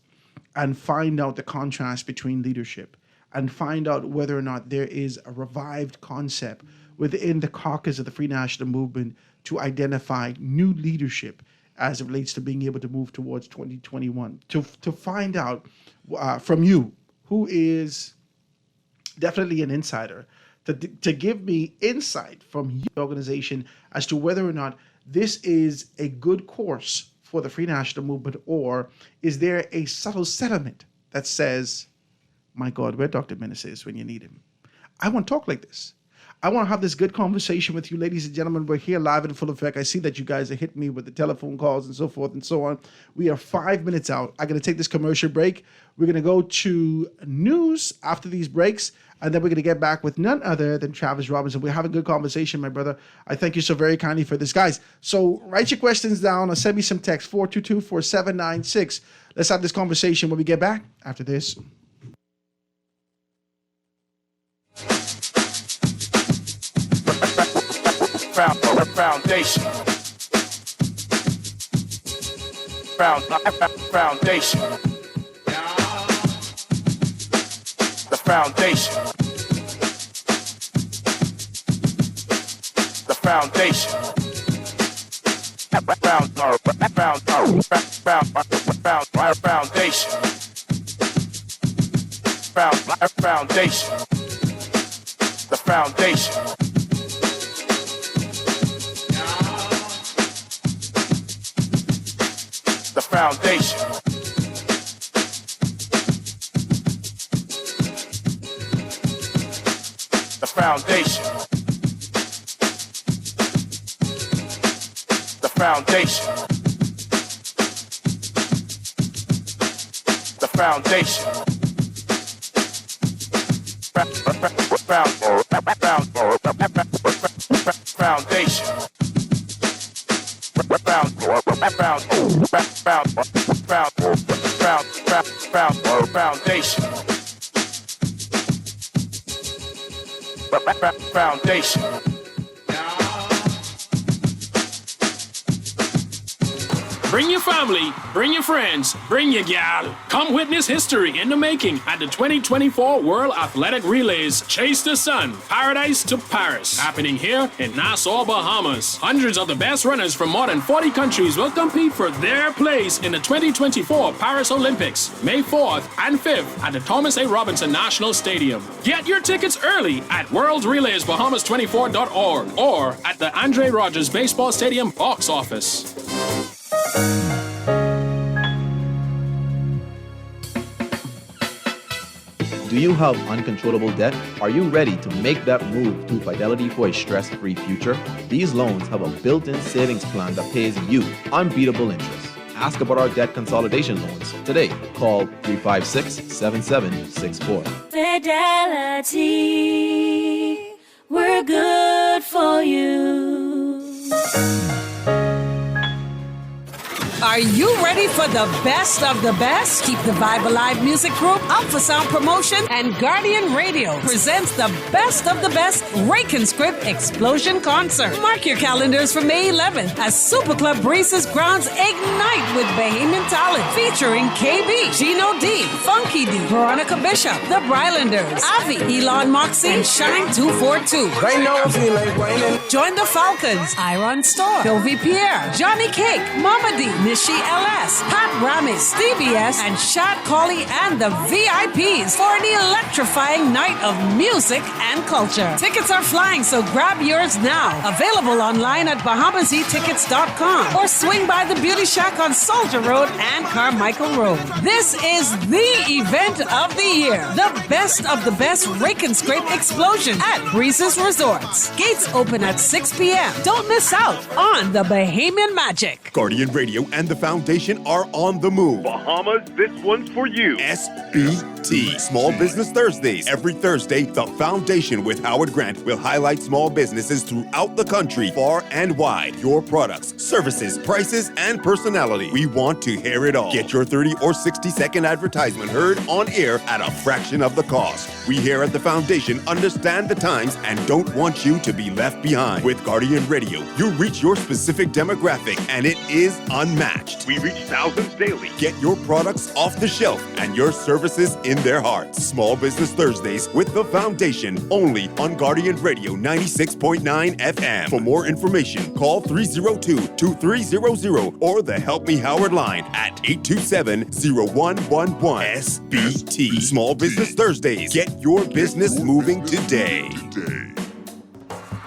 and find out the contrast between leadership and find out whether or not there is a revived concept within the caucus of the Free National Movement to identify new leadership as it relates to being able to move towards 2021. To find out from you, who is definitely an insider, to give me insight from your organization as to whether or not this is a good course for the Free National Movement, or is there a subtle sentiment that says, my God, where Dr. Menace is when you need him? I want to talk like this. I want to have this good conversation with you, ladies and gentlemen. We're here live in full effect. I see that you guys are hitting me with the telephone calls and so forth and so on. We are 5 minutes out. I'm going to take this commercial break. We're going to go to news after these breaks, and then we're going to get back with none other than Travis Robinson. We're having a good conversation, my brother. I thank you so very kindly for this. Guys, so write your questions down or send me some text, 422-4796. Let's have this conversation when we get back after this. Foundation. Foundation. The foundation. The foundation. Foundation. The foundation. foundation. The foundation. The foundation. The foundation. Foundation. Bring your family, bring your friends, bring your gal. Come witness history in the making at the 2024 World Athletic Relays Chase the Sun, Paradise to Paris. Happening here in Nassau, Bahamas. Hundreds of the best runners from more than 40 countries will compete for their place in the 2024 Paris Olympics, May 4th and 5th at the Thomas A. Robinson National Stadium. Get your tickets early at worldrelaysbahamas24.org or at the Andre Rogers Baseball Stadium box office. Do you have uncontrollable debt? Are you ready to make that move to Fidelity for a stress-free future? These loans have a built-in savings plan that pays you unbeatable interest. Ask about our debt consolidation loans today. Call 356-7764. Fidelity, we're good for you. Are you ready for the best of the best? Keep the Vibe Alive Music Group, Alpha Sound Promotion, and Guardian Radio presents the best of the best Rake and Script Explosion Concert. Mark your calendars for May 11th as Super Club Breezes grounds ignite with Bahamian talent featuring KB, Gino D, Funky D, Veronica Bishop, The Brylanders, Avi, Elon Moxie, and Shine 242. Right now I feel like whining. Join the Falcons, Iron Store, Sylvie Pierre, Johnny Cake, Mama D, Nishi LS, Pat Ramis, Stevie S, and Shad Colley and the VIPs for an electrifying night of music and culture. Tickets are flying, so grab yours now. Available online at BahamasEtickets.com or swing by the Beauty Shack on Soldier Road and Carmichael Road. This is the event of the year. The best of the best Rake and Scrape Explosion at Breezes Resorts. Gates open at 6 p.m. Don't miss out on the Bahamian magic. Guardian Radio and the Foundation are on the move. Bahamas, this one's for you. SBT, Small Business Thursdays. Every Thursday, the Foundation with Howard Grant will highlight small businesses throughout the country, far and wide. Your products, services, prices, and personality. We want to hear it all. Get your 30 or 60-second advertisement heard on air at a fraction of the cost. We here at the Foundation understand the times and don't want you to be left behind. With Guardian Radio, you reach your specific demographic and it is unmatched. We reach thousands daily. Get your products off the shelf and your services in their hearts. Small Business Thursdays with the Foundation, only on Guardian Radio 96.9 FM. For more information, call 302-2300 or the Help Me Howard line at 827-0111. SBT. Small Business Thursdays. Get your business moving today.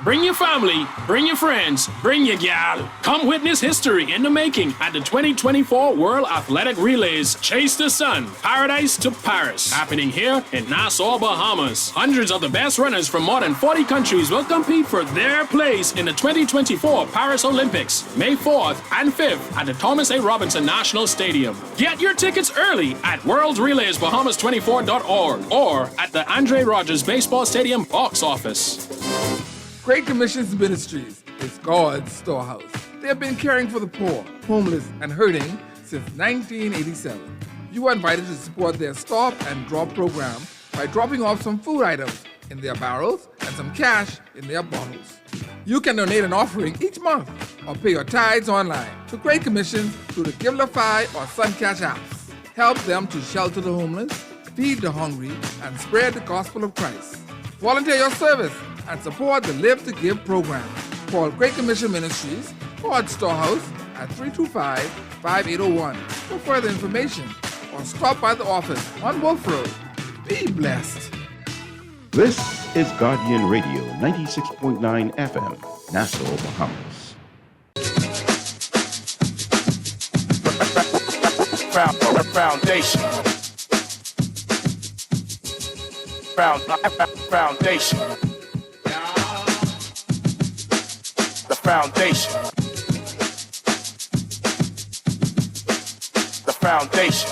Bring your family, bring your friends, bring your gal. Come witness history in the making at the 2024 World Athletic Relays Chase the Sun, Paradise to Paris. Happening here in Nassau, Bahamas. Hundreds of the best runners from more than 40 countries will compete for their place in the 2024 Paris Olympics, May 4th and 5th at the Thomas A. Robinson National Stadium. Get your tickets early at worldrelaysbahamas24.org or at the Andre Rogers Baseball Stadium box office. Great Commissions Ministries is God's storehouse. They have been caring for the poor, homeless, and hurting since 1987. You are invited to support their Stop and Drop program by dropping off some food items in their barrels and some cash in their bottles. You can donate an offering each month or pay your tithes online to Great Commissions through the Givelify or Suncash apps. Help them to shelter the homeless, feed the hungry, and spread the gospel of Christ. Volunteer your service and support the Live to Give program. Call Great Commission Ministries, God's Storehouse, at 325-5801 for further information or stop by the office on Wolf Road. Be blessed. This is Guardian Radio 96.9 FM, Nassau, Bahamas. foundation. Foundation. The foundation. The foundation.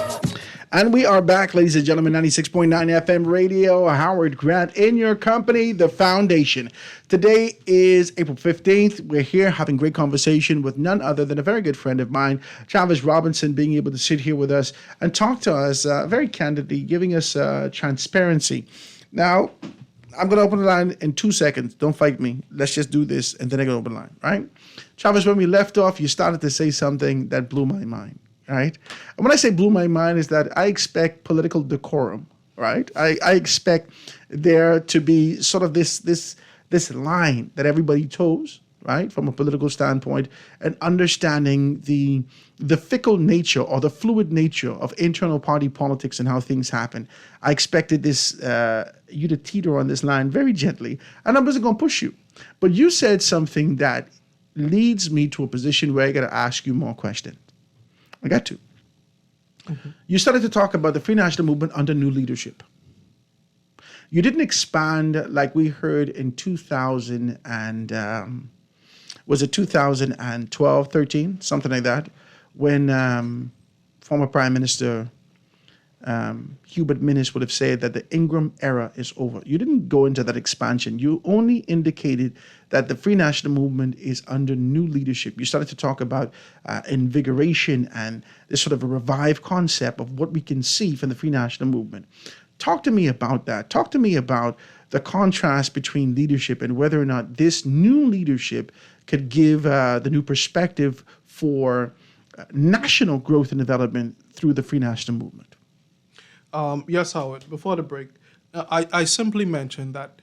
And we are back, ladies and gentlemen, 96.9 FM radio, Howard Grant in your company, The Foundation. Today is April 15th. We're here having great conversation with none other than a very good friend of mine, Travis Robinson, being able to sit here with us and talk to us very candidly, giving us transparency. Now, I'm going to open the line in 2 seconds. Don't fight me. Let's just do this, and then I'm going to open the line, right? Travis, when we left off, you started to say something that blew my mind. Right, and when I say blew my mind is that I expect political decorum. Right, I expect there to be sort of this line that everybody toes. Right, from a political standpoint, and understanding the fickle nature or the fluid nature of internal party politics and how things happen. I expected this you to teeter on this line very gently, and I'm just going to push you. But you said something that leads me to a position where I got to ask you more questions. I got to. Mm-hmm. You started to talk about the Free National Movement under new leadership. You didn't expand like we heard in 2000 and was it 2012, 13, something like that, when former Prime Minister Hubert Minnis would have said that the Ingram era is over. You didn't go into that expansion. You only indicated that the Free National Movement is under new leadership. You started to talk about invigoration and this sort of a revived concept of what we can see from the Free National Movement. Talk to me about that. Talk to me about the contrast between leadership and whether or not this new leadership could give the new perspective for national growth and development through the Free National Movement. Yes, Howard, before the break, I simply mentioned that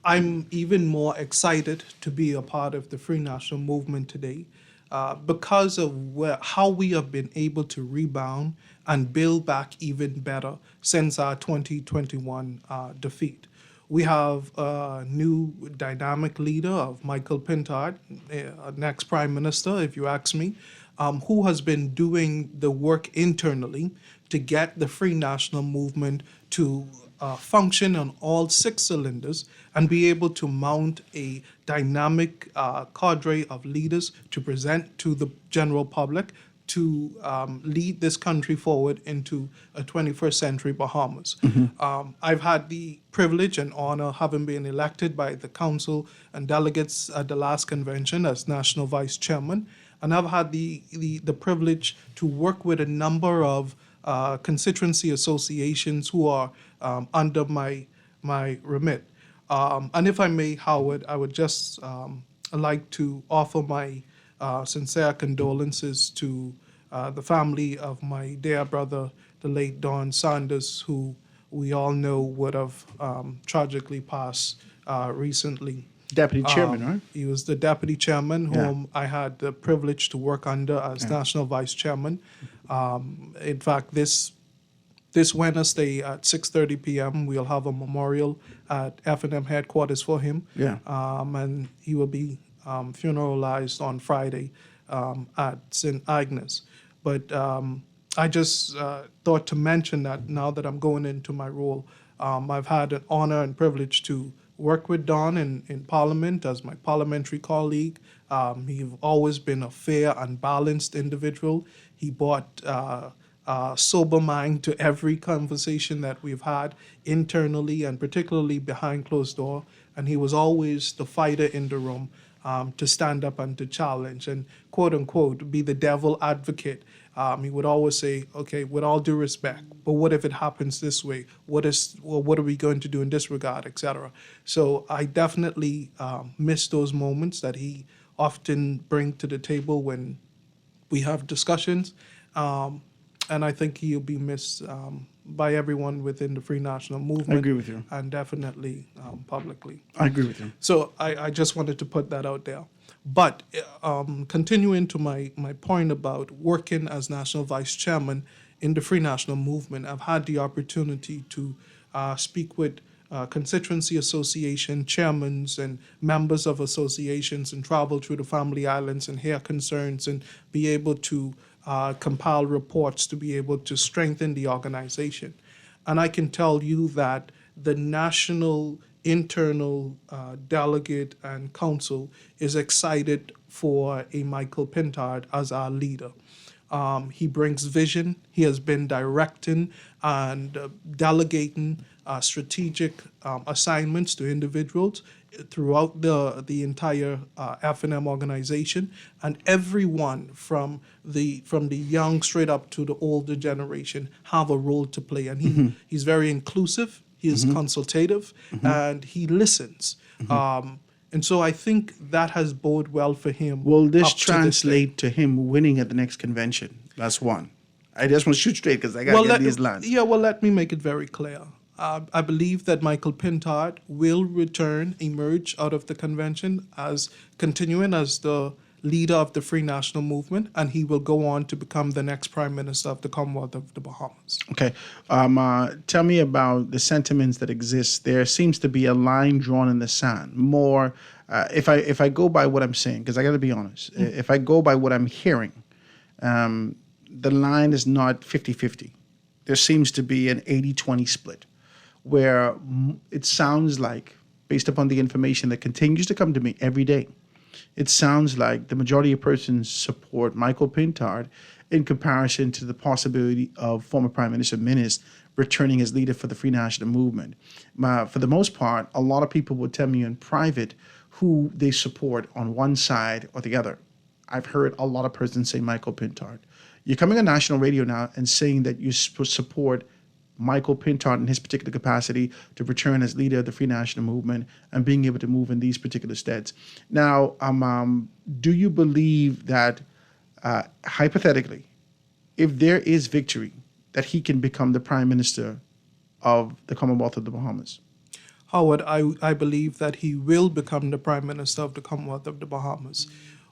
I'm even more excited to be a part of the Free National Movement today because of how we have been able to rebound and build back even better since our 2021 defeat. We have a new dynamic leader of Michael Pintard, next Prime Minister, if you ask me, who has been doing the work internally to get the Free National Movement to function on all 6 cylinders and be able to mount a dynamic cadre of leaders to present to the general public to lead this country forward into a 21st century Bahamas. Mm-hmm. I've had the privilege and honor having been elected by the council and delegates at the last convention as National Vice Chairman, and I've had the privilege to work with a number of constituency associations who are under my remit. And if I may, Howard, I would just like to offer my sincere condolences to the family of my dear brother, the late Don Sanders, who we all know would have tragically passed recently. Deputy chairman, right? He was the deputy chairman whom I had the privilege to work under as national vice chairman. In fact, this Wednesday at 6:30 p.m., we'll have a memorial at F&M headquarters for him. And he will be funeralized on Friday at St. Agnes. But I just thought to mention that now that I'm going into my role, I've had an honor and privilege to work with Don in Parliament as my parliamentary colleague. He's always been a fair and balanced individual. He brought sober mind to every conversation that we've had internally and particularly behind closed door. And he was always the fighter in the room to stand up and to challenge and, quote unquote, be the devil advocate. He would always say, okay, with all due respect, but what if it happens this way? What are we going to do in this regard, etc.? So I definitely miss those moments that he often brings to the table when we have discussions. And I think he'll be missed by everyone within the Free National Movement. I agree with you. And definitely publicly. I agree with you. So I just wanted to put that out there. But continuing to my point about working as National Vice Chairman in the Free National Movement, I've had the opportunity to speak with constituency association chairmen and members of associations and travel through the Family Islands and hear concerns and be able to compile reports to be able to strengthen the organization. And I can tell you that the national internal delegate and council is excited for a Michael Pintard as our leader. He brings vision. He has been directing and delegating strategic assignments to individuals throughout the entire F&M organization, and everyone from the young straight up to the older generation have a role to play. And he's very inclusive. He is consultative, and he listens. And so I think that has boded well for him. Will this up to translate to him winning at the next convention? That's one. I just want to shoot straight because I got to get these lines. Yeah, well, let me make it very clear. I believe that Michael Pintard will emerge out of the convention as continuing as the leader of the Free National Movement, and he will go on to become the next Prime Minister of the Commonwealth of the Bahamas. Okay. Tell me about the sentiments that exist. There seems to be a line drawn in the sand. More, if I go by what I'm saying, because I got to be honest, if I go by what I'm hearing, the line is not 50-50. There seems to be an 80-20 split, where it sounds like, based upon the information that continues to come to me every day, it sounds like the majority of persons support Michael Pintard in comparison to the possibility of former Prime Minister Minnis returning as leader for the Free National Movement. For the most part, a lot of people would tell me in private who they support on one side or the other. I've heard a lot of persons say Michael Pintard. You're coming on national radio now and saying that you support Michael Pintard in his particular capacity to return as leader of the Free National Movement and being able to move in these particular steads. Now, do you believe that, hypothetically, if there is victory, that he can become the Prime Minister of the Commonwealth of the Bahamas? Howard, I believe that he will become the Prime Minister of the Commonwealth of the Bahamas.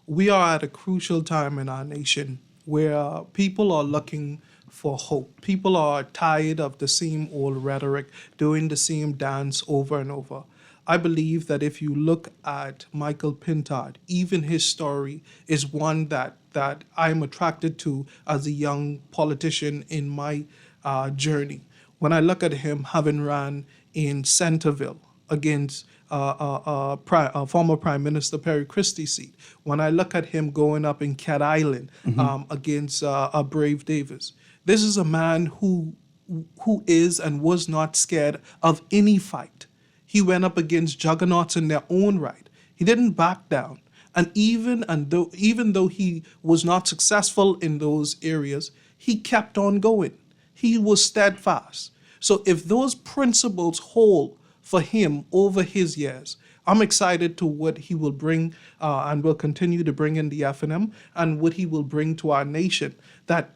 We are at a crucial time in our nation where people are looking for hope. People are tired of the same old rhetoric, doing the same dance over and over. I believe that if you look at Michael Pintard, even his story is one that I'm attracted to as a young politician in my journey. When I look at him having ran in Centerville against former Prime Minister Perry Christie's seat, when I look at him going up in Cat Island against Brave Davis, this is a man who is and was not scared of any fight. He went up against juggernauts in their own right. He didn't back down. And even though he was not successful in those areas, he kept on going. He was steadfast. So if those principles hold for him over his years, I'm excited to what he will bring and will continue to bring in the F&M and what he will bring to our nation. That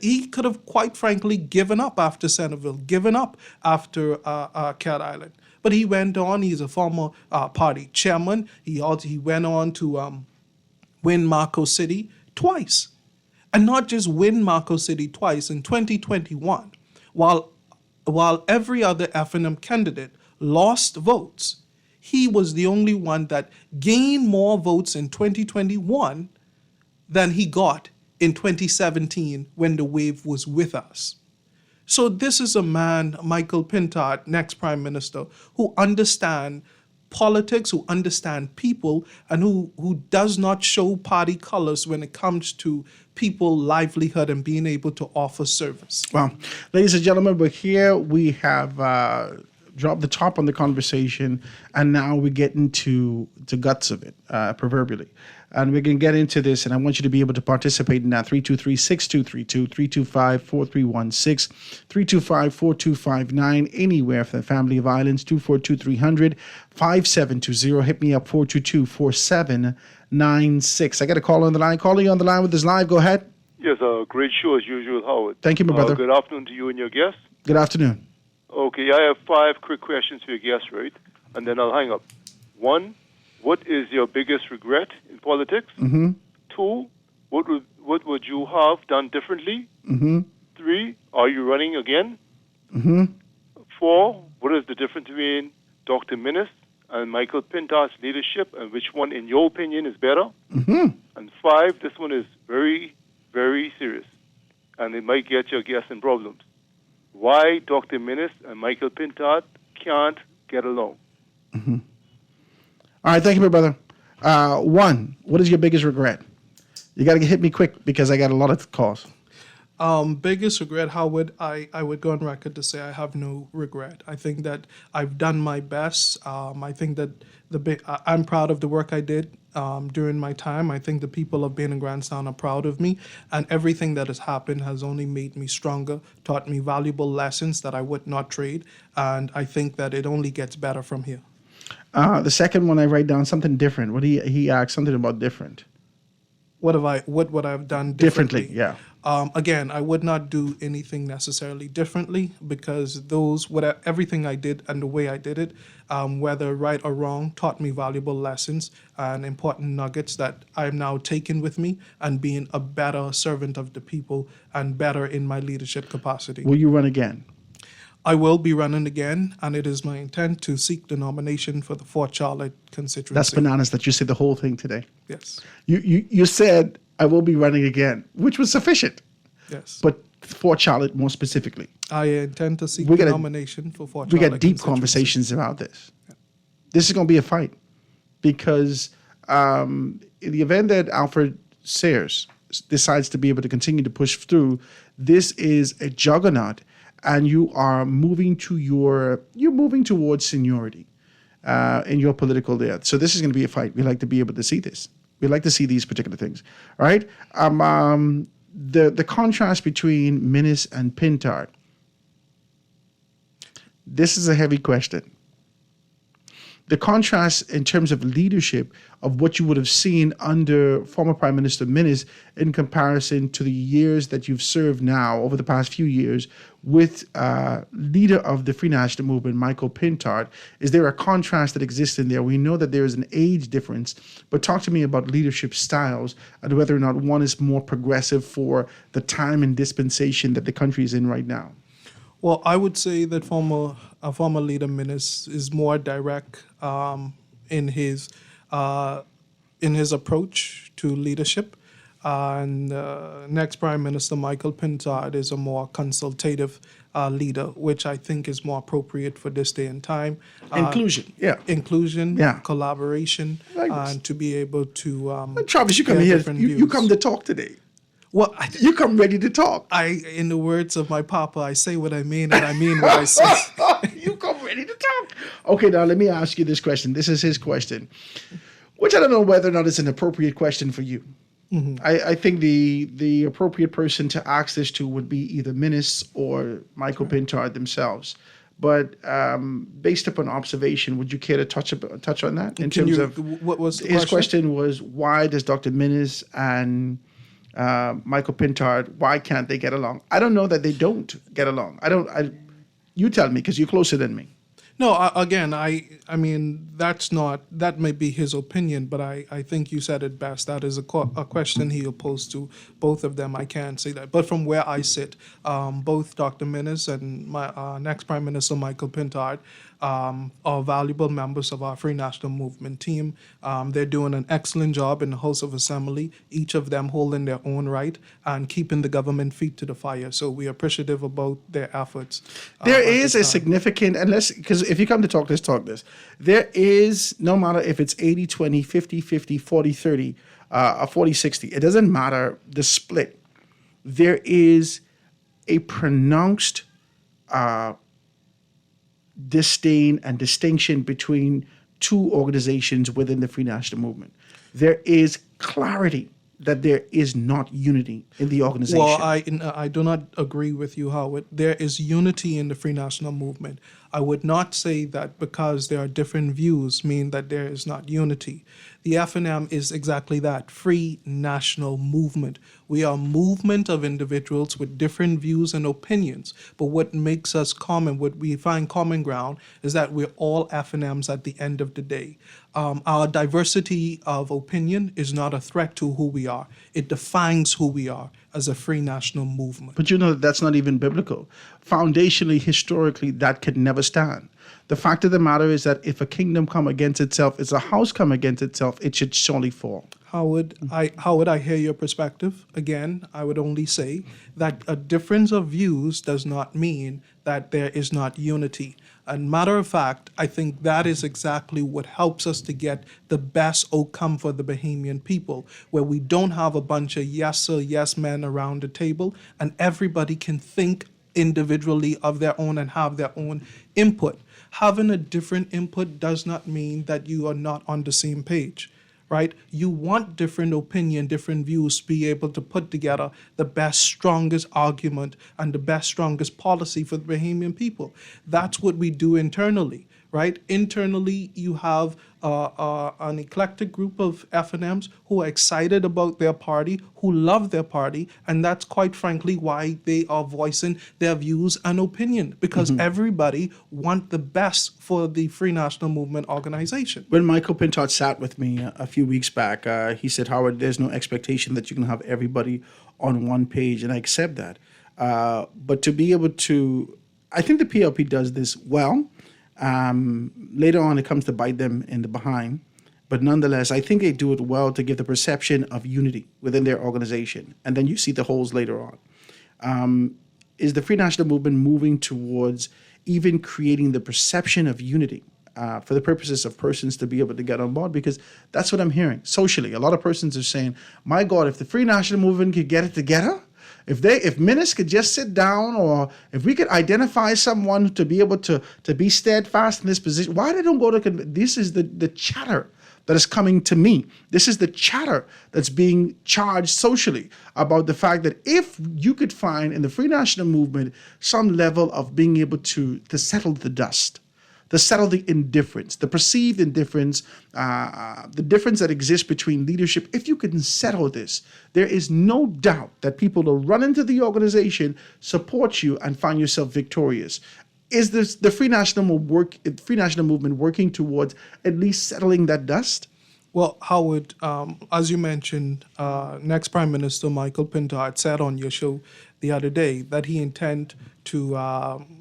he could have, quite frankly, given up after Centerville, given up after Cat Island. But he went on. He's a former party chairman. He went on to win Marco City twice. And not just win Marco City twice. In 2021, while every other F&M candidate lost votes, he was the only one that gained more votes in 2021 than he got in 2017 when the wave was with us. So this is a man, Michael Pintard, next Prime Minister, who understands politics, who understands people, and who does not show party colors when it comes to people livelihood and being able to offer service. Well, ladies and gentlemen, we're here. We have dropped the top on the conversation, and now we get into the guts of it, proverbially. And we can get into this, and I want you to be able to participate in that. 323-6232, 325-4316, 325-4259, anywhere for the family of islands, 242-300, 5720. Hit me up, 422-4796. I got a call on the line. Calling you on the line with us live. Go ahead. Yes, great show as usual, Howard. Thank you, my brother. Good afternoon to you and your guests. Good afternoon. Okay, I have 5 quick questions for your guests, right? And then I'll hang up. 1, what is your biggest regret in politics? 2, what would you have done differently? 3, are you running again? 4, what is the difference between Dr. Minnis and Michael Pintard's leadership, and which one, in your opinion, is better? And 5, this one is very, very serious, and it might get your guests in problems. Why Dr. Minnis and Michael Pintard can't get along? Mm-hmm. All right, thank you, my brother. One, what is your biggest regret? You got to hit me quick because I got a lot of calls. Biggest regret, Howard, I would go on record to say I have no regret. I think that I've done my best. I think that I'm proud of the work I did during my time. I think the people of Bain and Grandstown are proud of me, and everything that has happened has only made me stronger, taught me valuable lessons that I would not trade, and I think that it only gets better from here. The second one, I write down something different. What he asked something about different. What would I have done differently? Yeah. Again, I would not do anything necessarily differently because everything I did and the way I did it, whether right or wrong, taught me valuable lessons and important nuggets that I'm now taking with me and being a better servant of the people and better in my leadership capacity. Will you run again? I will be running again, and it is my intent to seek the nomination for the Fort Charlotte constituency. That's bananas that you said the whole thing today. Yes. You said, I will be running again, which was sufficient. Yes. But Fort Charlotte more specifically. I intend to seek the nomination for Fort We Charlotte. got deep conversations about this. Yeah. This is going to be a fight because in the event that Alfred Sayers decides to be able to continue to push through, this is a juggernaut. And you are moving towards seniority in your political there. So this is going to be a fight. We like to be able to see this. We like to see these particular things. All right. The contrast between Minnis and Pintard. This is a heavy question. The contrast in terms of leadership of what you would have seen under former Prime Minister Minnis in comparison to the years that you've served now over the past few years with leader of the Free National Movement, Michael Pintard. Is there a contrast that exists in there? We know that there is an age difference, but talk to me about leadership styles and whether or not one is more progressive for the time and dispensation that the country is in right now. Well, I would say that former leader Minnis is more direct in his approach to leadership, and next Prime Minister Michael Pintard is a more consultative leader, which I think is more appropriate for this day and time. Inclusion, collaboration, and to be able to. Travis, you come here. You come to talk today. Well, you come ready to talk. In the words of my papa, I say what I mean and I mean what I say. You come ready to talk. Okay, now let me ask you this question. This is his question, which I don't know whether or not it's an appropriate question for you. Mm-hmm. I think the appropriate person to ask this to would be either Minnis or Michael Pintard themselves. But based upon observation, would you care to touch on that in terms of what was the his question was why does Dr. Minnis and Michael Pintard, why can't they get along? I don't know that they don't get along. You tell me because you're closer than me. No, I mean, that may be his opinion, but I think you said it best. That is a question he opposed to both of them. I can't say that. But from where I sit, both Dr. Minnis and my next Prime Minister Michael Pintard are valuable members of our Free National Movement team. They're doing an excellent job in the House of Assembly, each of them holding their own right and keeping the government feet to the fire. So we're appreciative about their efforts. There is a significant, because if you come to talk, let's talk this. There is, no matter if it's 80-20, 50-50, 40-30, or 40-60, it doesn't matter the split. There is a pronounced disdain and distinction between two organizations within the Free National Movement. There is clarity that there is not unity in the organization. Well, I do not agree with you, Howard. There is unity in the Free National Movement. I would not say that because there are different views mean that there is not unity. The FNM is exactly that, Free National Movement. We are a movement of individuals with different views and opinions, but what makes us common, what we find common ground, is that we're all FNMs at the end of the day. Our diversity of opinion is not a threat to who we are. It defines who we are as a Free National Movement. But you know that's not even biblical. Foundationally, historically, that could never stand. The fact of the matter is that if a kingdom come against itself, if a house come against itself, it should surely fall. Howard, I hear your perspective. Again, I would only say that a difference of views does not mean that there is not unity. And matter of fact, I think that is exactly what helps us to get the best outcome for the Bahamian people, where we don't have a bunch of yes sir, yes men around the table, and everybody can think individually of their own and have their own input. Having a different input does not mean that you are not on the same page, right? You want different opinion, different views to be able to put together the best, strongest argument and the best, strongest policy for the Bahamian people. That's what we do internally, right? Internally, you have an eclectic group of FNMs who are excited about their party, who love their party, and that's quite frankly why they are voicing their views and opinion, because everybody want the best for the Free National Movement organization. When Michael Pintard sat with me a few weeks back, he said, Howard, there's no expectation that you can have everybody on one page, and I accept that. But to be able to, I think the PLP does this well. Later on, it comes to bite them in the behind. But nonetheless, I think they do it well to give the perception of unity within their organization. And then you see the holes later on. Is the Free National Movement moving towards even creating the perception of unity for the purposes of persons to be able to get on board? Because that's what I'm hearing socially. A lot of persons are saying, my God, if the Free National Movement could get it together, if ministers could just sit down, or if we could identify someone to be able to be steadfast in this position, why they don't go to this is the chatter that is coming to me. This is the chatter that's being charged socially about the fact that if you could find in the Free National Movement some level of being able to settle the dust, to settle the indifference, the perceived indifference, the difference that exists between leadership. If you can settle this, there is no doubt that people will run into the organization, support you, and find yourself victorious. Is this the Free National Movement working towards at least settling that dust? Well, Howard, as you mentioned, next Prime Minister Michael Pintard said on your show the other day that he intend to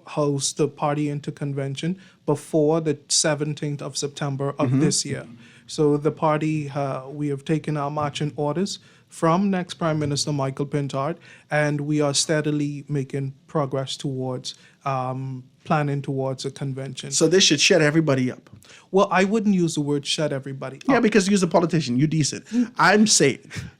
host the party interconvention before the 17th of September of this year. So the party, we have taken our marching orders from next Prime Minister Michael Pintard, and we are steadily making progress towards planning towards a convention. So this should shut everybody up. Well, I wouldn't use the word shut everybody up. Yeah, because you're a politician, you're decent. I'm saying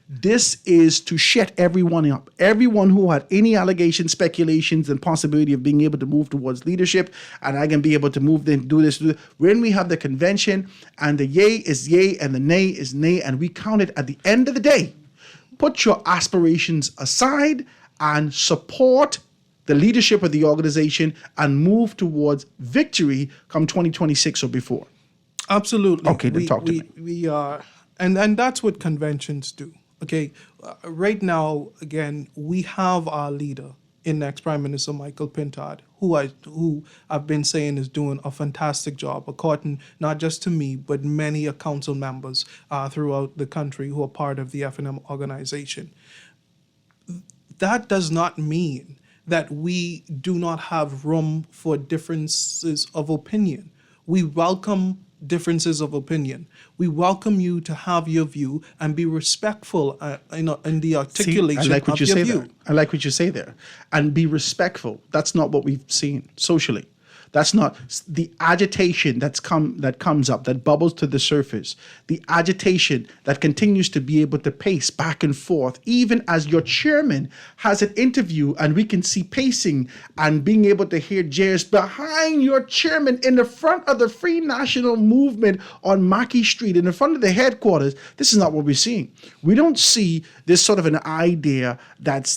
this is to shut everyone up. Everyone who had any allegations, speculations, and possibility of being able to move towards leadership, and I can be able to move, then do this. When we have the convention, and the yay is yay, and the nay is nay, and we count it at the end of the day, put your aspirations aside and support the leadership of the organization and move towards victory come 2026 or before. Absolutely. Okay, then talk to me. We are, and that's what conventions do. Okay, right now, again, we have our leader in next Prime Minister Michael Pintard, who I've been saying is doing a fantastic job, according not just to me, but many council members throughout the country who are part of the FNM organization. That does not mean that we do not have room for differences of opinion. We welcome differences of opinion. We welcome you to have your view and be respectful in the articulation of your view. I like what you say there. And be respectful. That's not what we've seen socially. That's not the agitation that comes up, that bubbles to the surface, the agitation that continues to be able to pace back and forth, even as your chairman has an interview and we can see pacing and being able to hear jeers behind your chairman in the front of the Free National Movement on Mackey Street, in the front of the headquarters. This is not what we're seeing. We don't see this sort of an idea that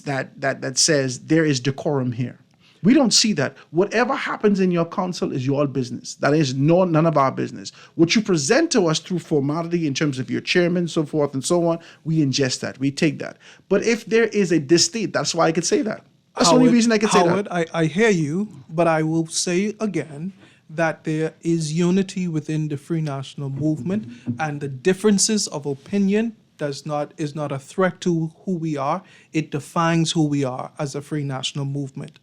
says there is decorum here. We don't see that. Whatever happens in your council is your business. That is none of our business. What you present to us through formality in terms of your chairman, so forth and so on, we ingest that. We take that. But if there is a distinct, that's why I could say that. That's the only reason I could say that. Howard, I hear you, but I will say again that there is unity within the Free National Movement, and the differences of opinion is not a threat to who we are. It defines who we are as a Free National Movement.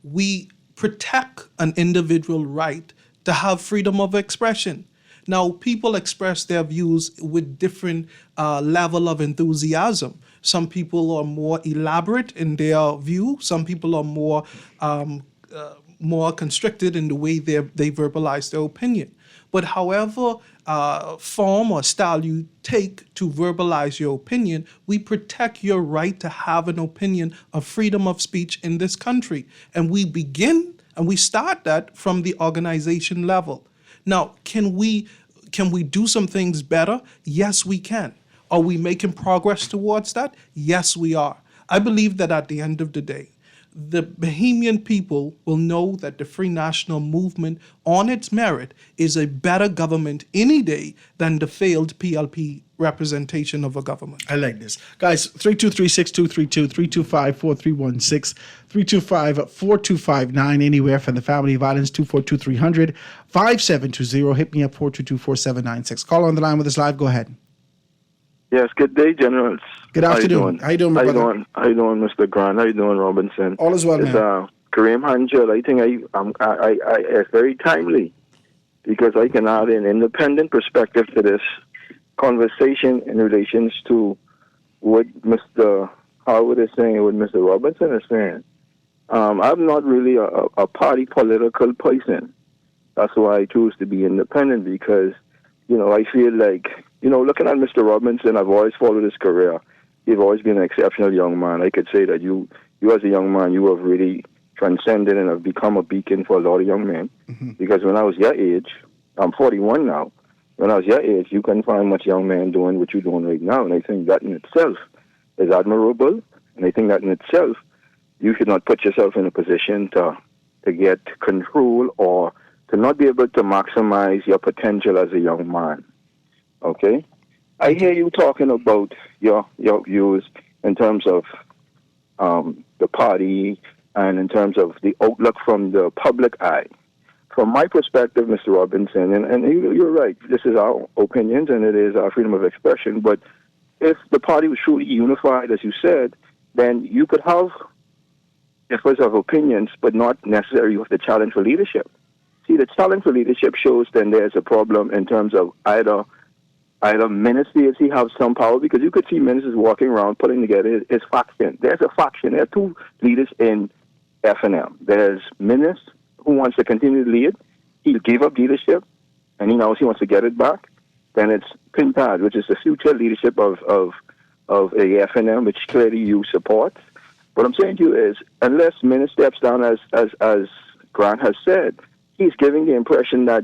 We protect an individual right to have freedom of expression. Now, people express their views with different level of enthusiasm. Some people are more elaborate in their view. Some people are more constricted in the way they verbalize their opinion. But however form or style you take to verbalize your opinion, we protect your right to have an opinion of freedom of speech in this country. And we begin and we start that from the organization level. Now, can we do some things better? Yes, we can. Are we making progress towards that? Yes, we are. I believe that at the end of the day, the Bahamian people will know that the Free National Movement on its merit is a better government any day than the failed PLP representation of a government. I like this. Guys, 323-6232, 325-4316, 325-4259, anywhere from the Family Violence, 242-300, 5720. Hit me up, 422-4796. Call on the line with us live. Go ahead. Yes, good day, Generals. Good afternoon. How you doing, my brother? How you doing, Mr. Grant? How you doing, Robinson? All is well, man. Kareem Hanjel. I think it's very timely because I can add an independent perspective to this conversation in relations to what Mr. Howard is saying and what Mr. Robinson is saying. I'm not really a party political person. That's why I choose to be independent because, I feel like, looking at Mr. Robinson, I've always followed his career. You've always been an exceptional young man. I could say that you as a young man, you have really transcended and have become a beacon for a lot of young men. Mm-hmm. Because when I was your age, I'm 41 now. When I was your age, you couldn't find much young man doing what you're doing right now. And I think that in itself is admirable. And I think that in itself, you should not put yourself in a position to get control or to not be able to maximize your potential as a young man. Okay? I hear you talking about your views in terms of the party and in terms of the outlook from the public eye. From my perspective, Mr. Robinson, and you're right, this is our opinions and it is our freedom of expression, but if the party was truly unified, as you said, then you could have difference of opinions, but not necessarily with the challenge for leadership. See, the challenge for leadership shows then there's a problem in terms of either ministers he have some power, because you could see ministers walking around putting together his faction. There's a faction. There are two leaders in F&M. There's Minnis, who wants to continue to lead. He gave up leadership, and he knows he wants to get it back. Then it's Pintard, which is the future leadership of a F&M, which clearly you support. What I'm saying to you is, unless Minnis steps down, as Grant has said, he's giving the impression that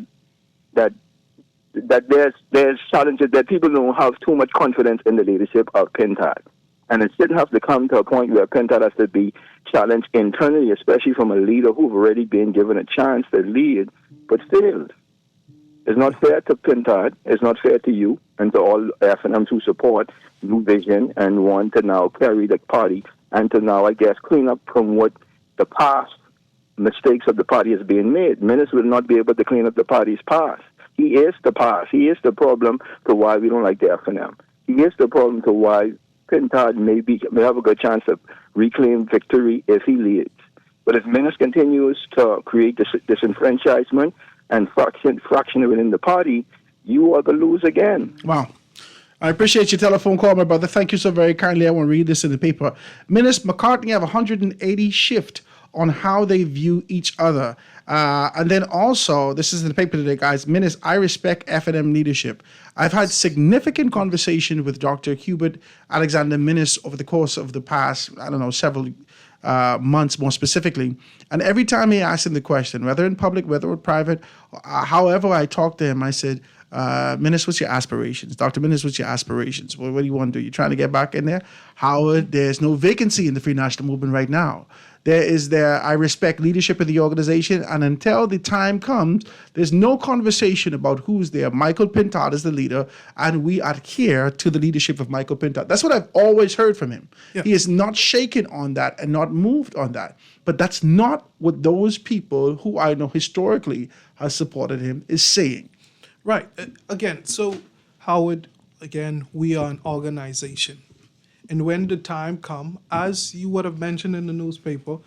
there's challenges, that people don't have too much confidence in the leadership of Pintard. And it shouldn't have to come to a point where Pintard has to be challenged internally, especially from a leader who've already been given a chance to lead, but failed. It's not fair to Pintard. It's not fair to you and to all F&Ms who support New Vision and want to now carry the party and to now, I guess, clean up from what the past mistakes of the party has been made. Minnis will not be able to clean up the party's past. He is the past. He is the problem to why we don't like the F&M. He is the problem to why Pintard may have a good chance to reclaim victory if he leads. But if Minnis continues to create disenfranchisement and fraction within the party, you are going to lose again. Wow. I appreciate your telephone call, my brother. Thank you so very kindly. I want to read this in the paper. Minnis McCartney have 180 shift on how they view each other. And then also, this is in the paper today, guys. Minnis, I respect F&M leadership. I've had significant conversation with Dr. Hubert Alexander Minnis over the course of the past, several months more specifically. And every time he asked him the question, whether in public, whether in private, however I talked to him, I said, Minnis, what's your aspirations? Dr. Minnis, what's your aspirations? Well, what do you want to do? You trying to get back in there? Howard, there's no vacancy in the Free National Movement right now. I respect leadership of the organization, and until the time comes, there's no conversation about who's there. Michael Pintard is the leader, and we adhere to the leadership of Michael Pintard. That's what I've always heard from him. Yeah. He is not shaken on that and not moved on that. But that's not what those people who I know historically have supported him is saying. Right. Again, so Howard, we are an organization. And when the time comes, as you would have mentioned in the newspaper,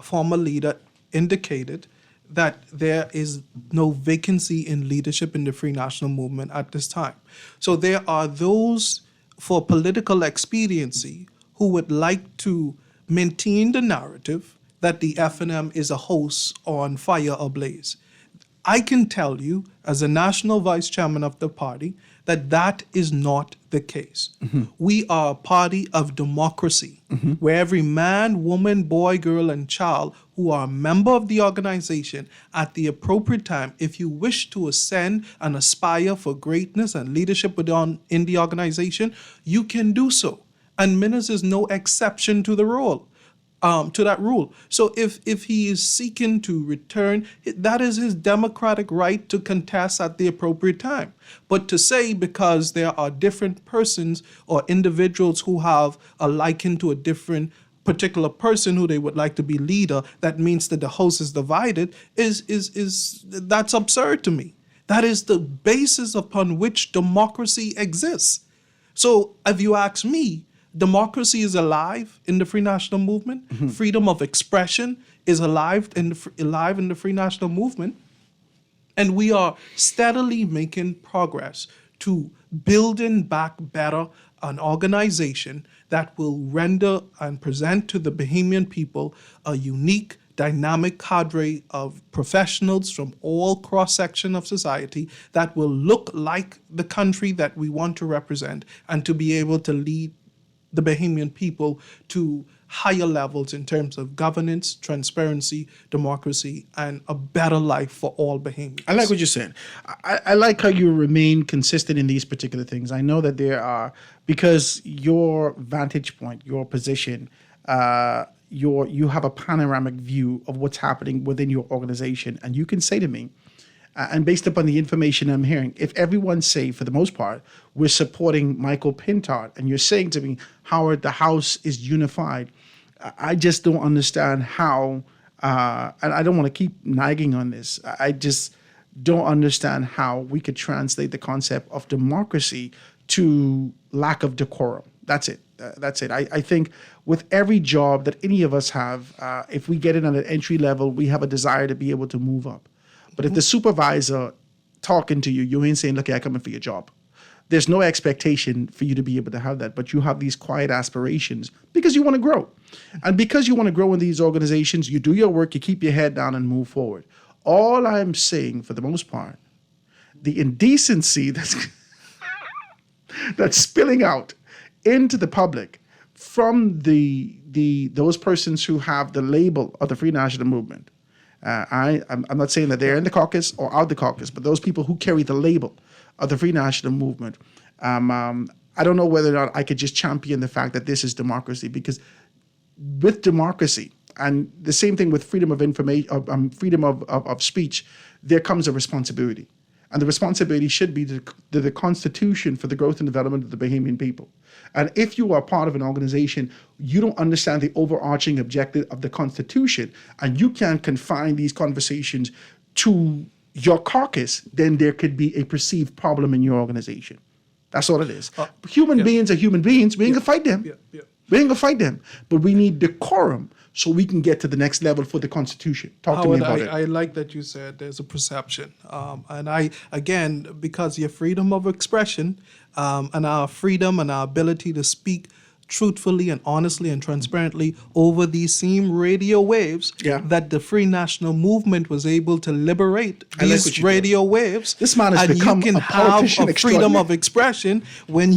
former leader indicated that there is no vacancy in leadership in the Free National Movement at this time. So there are those for political expediency who would like to maintain the narrative that the FNM is a house on fire ablaze. I can tell you, as a national vice chairman of the party, that that is not the case. We are a party of democracy, where every man, woman, boy, girl, and child who are a member of the organization at the appropriate time, if you wish to ascend and aspire for greatness and leadership in the organization, you can do so. And Minas is no exception to the rule. To that rule. So if he is seeking to return, that is his democratic right to contest at the appropriate time. But to say because there are different persons or individuals who have a liking to a different particular person who they would like to be leader, that means that the house is divided, is that's absurd to me. That is the basis upon which democracy exists. So if you ask me, democracy is alive in the Free National Movement. Freedom of expression is alive in the Free National Movement. And we are steadily making progress to building back better an organization that will render and present to the Bahamian people a unique, dynamic cadre of professionals from all cross-section of society that will look like the country that we want to represent and to be able to lead the Bahamian people to higher levels in terms of governance, transparency, democracy, and a better life for all Bahamians. I like what you're saying. I like how you remain consistent in these particular things. I know that there are, because your vantage point, your position, you have a panoramic view of what's happening within your organization. And you can say to me, and based upon the information I'm hearing, if everyone say, for the most part, we're supporting Michael Pintard, and you're saying to me, Howard, the House is unified, I just don't understand how, and I don't want to keep nagging on this, I just don't understand how we could translate the concept of democracy to lack of decorum. That's it. That's it. I think with every job that any of us have, if we get in at an entry level, we have a desire to be able to move up. But if the supervisor talking to you, you ain't saying, look, I come in for your job. There's no expectation for you to be able to have that, but you have these quiet aspirations because you want to grow. And because you want to grow in these organizations, you do your work, you keep your head down and move forward. All I'm saying, for the most part, the indecency that's spilling out into the public from those persons who have the label of the Free National Movement. I'm not saying that they're in the caucus or out the caucus, but those people who carry the label of the Free National Movement, I don't know whether or not I could just champion the fact that this is democracy, because with democracy, and the same thing with freedom of information, freedom of speech, there comes a responsibility. And the responsibility should be to the Constitution for the growth and development of the Bahamian people. And if you are part of an organization, you don't understand the overarching objective of the Constitution, and you can't confine these conversations to your caucus, then there could be a perceived problem in your organization. That's all it is. Human beings are human beings. We ain't gonna fight them. We ain't gonna fight them. But we need decorum so we can get to the next level for the Constitution. Talk to me about it. I like that you said there's a perception. And I, again, because your freedom of expression and our freedom and our ability to speak truthfully and honestly and transparently over these same radio waves, that the Free National Movement was able to liberate these radio waves. This man has become you can a politician have a freedom of expression when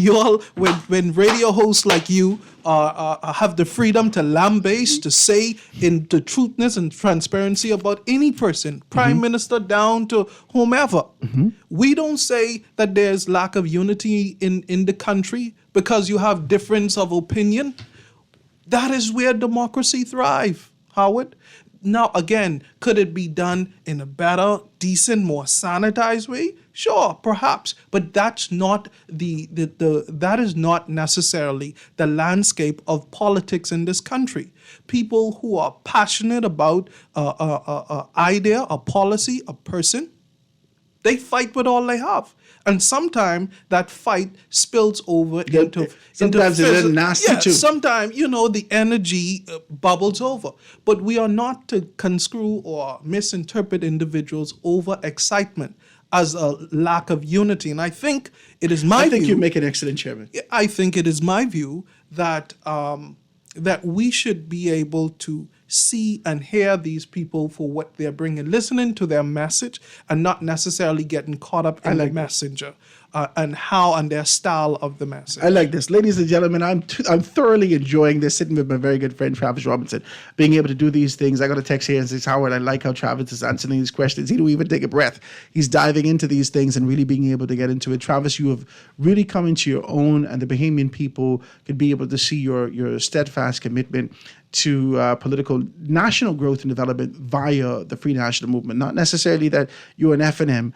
when radio hosts like you have the freedom to lambaste, to say in the truthness and transparency about any person, Prime Minister down to whomever. We don't say that there's lack of unity in the country because you have difference of opinion. That is where democracy thrives, Howard. Now, again, could it be done in a better, decent, more sanitized way? Sure, perhaps, but that's not that is not necessarily the landscape of politics in this country. People who are passionate about an idea, a policy, a person, They fight with all they have. And sometimes that fight spills over into sometimes it's a little nasty too. Sometimes, the energy bubbles over. But we are not to conscrew or misinterpret individuals over excitement as a lack of unity. And I think it is my view. I think you make an excellent chairman. I think it is my view that that we should be able to see and hear these people for what they're bringing, listening to their message and not necessarily getting caught up in the messenger and their style of the message. I like this. Ladies and gentlemen, I'm thoroughly enjoying this, sitting with my very good friend, Travis Robinson, being able to do these things. I got a text here and says, Howard, I like how Travis is answering these questions. He don't even take a breath. He's diving into these things and really being able to get into it. Travis, you have really come into your own, and the Bahamian people could be able to see your steadfast commitment to political national growth and development via the Free National Movement. Not necessarily that you're an FNM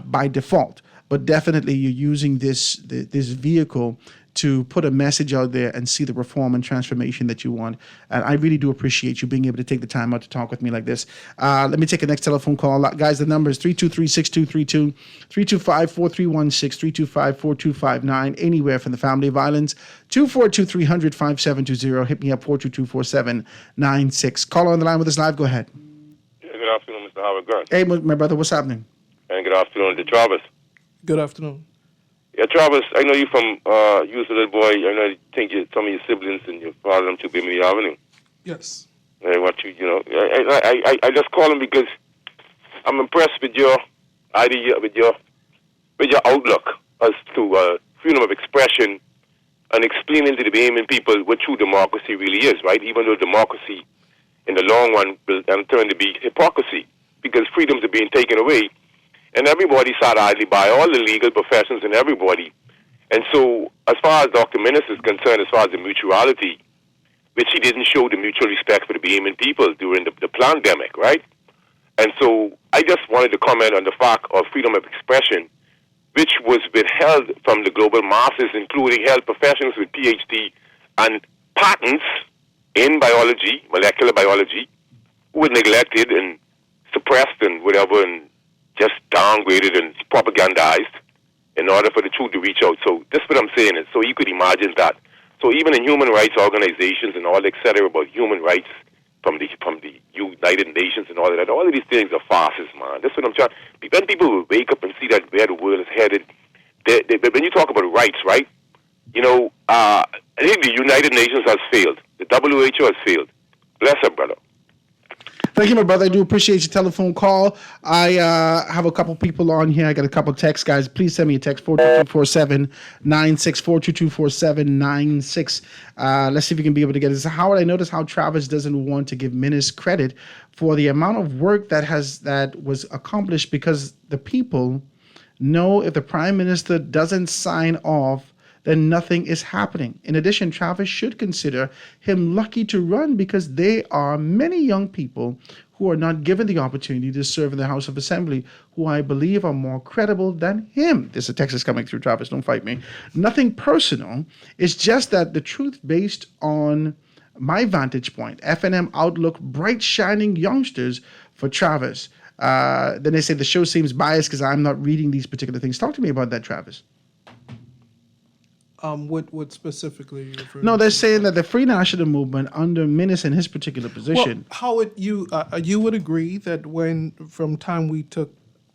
by default, but definitely you're using this vehicle to put a message out there and see the reform and transformation that you want. And I really do appreciate you being able to take the time out to talk with me like this. Let me take a next telephone call. Guys, the number is 323-6232, 325-4316, 325-4259, anywhere from the family of islands, 242-300-5720. Hit me up, 422-4796. Call on the line with us live. Go ahead. Yeah, good afternoon, Mr. Howard Grant. Hey, my brother, what's happening? And good afternoon to Travis. Good afternoon. Yeah, Travis, I know you from, you was a little boy. I think some of your siblings and your father them to Bimini Avenue. Yes. I just call him because I'm impressed with your idea, with your outlook as to freedom of expression and explaining to the Bahamian people what true democracy really is, right? Even though democracy in the long run will turn to be hypocrisy because freedoms are being taken away. And everybody sat idly by, all the legal professions and everybody. And so, as far as Dr. Minnis is concerned, as far as the mutuality, which he didn't show the mutual respect for the Bahamian people during the pandemic, right? And so, I just wanted to comment on the fact of freedom of expression, which was withheld from the global masses, including health professionals with PhD and patents in biology, molecular biology, who were neglected and suppressed and whatever, and just downgraded and propagandized in order for the truth to reach out. So this is what I'm saying is, so you could imagine that. So even in human rights organizations and all, et cetera, about human rights from the United Nations and all of that, all of these things are farces, man. That's what I'm trying. When people will wake up and see that where the world is headed, when you talk about rights, right? I think the United Nations has failed. The WHO has failed. Bless her, brother. Thank you, my brother. I do appreciate your telephone call. I have a couple people on here. I got a couple texts, guys. Please send me a text, 422-4796, 422-4796. Let's see if we can be able to get this. Howard, I noticed how Travis doesn't want to give Minnis credit for the amount of work that was accomplished because the people know if the Prime Minister doesn't sign off, then nothing is happening. In addition, Travis should consider him lucky to run because there are many young people who are not given the opportunity to serve in the House of Assembly, who I believe are more credible than him. There's a text coming through, Travis, don't fight me. Nothing personal. It's just that the truth based on my vantage point, FNM Outlook, bright, shining youngsters for Travis. Then they say the show seems biased because I'm not reading these particular things. Talk to me about that, Travis. What specifically are you referring No, to? they're saying that the Free National Movement under Minnis in his particular position. Well, Howard, you would agree that from time we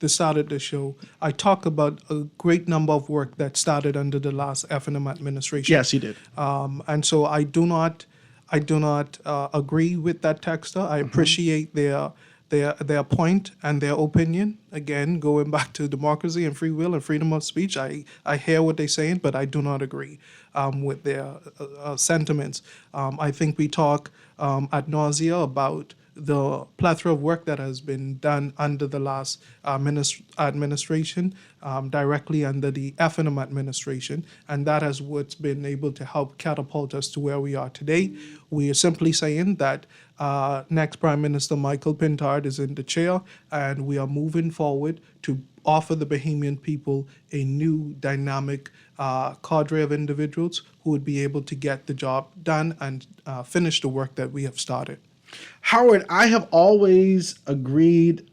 started the show, I talked about a great number of work that started under the last FNM administration. Yes, you did. And so I do not agree with that texter. I appreciate their point and their opinion. Again, going back to democracy and free will and freedom of speech, I hear what they're saying, but I do not agree with their sentiments. I think we talk ad nausea about the plethora of work that has been done under the last administration, directly under the FNM administration, and that is what's been able to help catapult us to where we are today. We are simply saying that next Prime Minister Michael Pintard is in the chair, and we are moving forward to offer the Bahamian people a new dynamic cadre of individuals who would be able to get the job done and finish the work that we have started. Howard, I have always agreed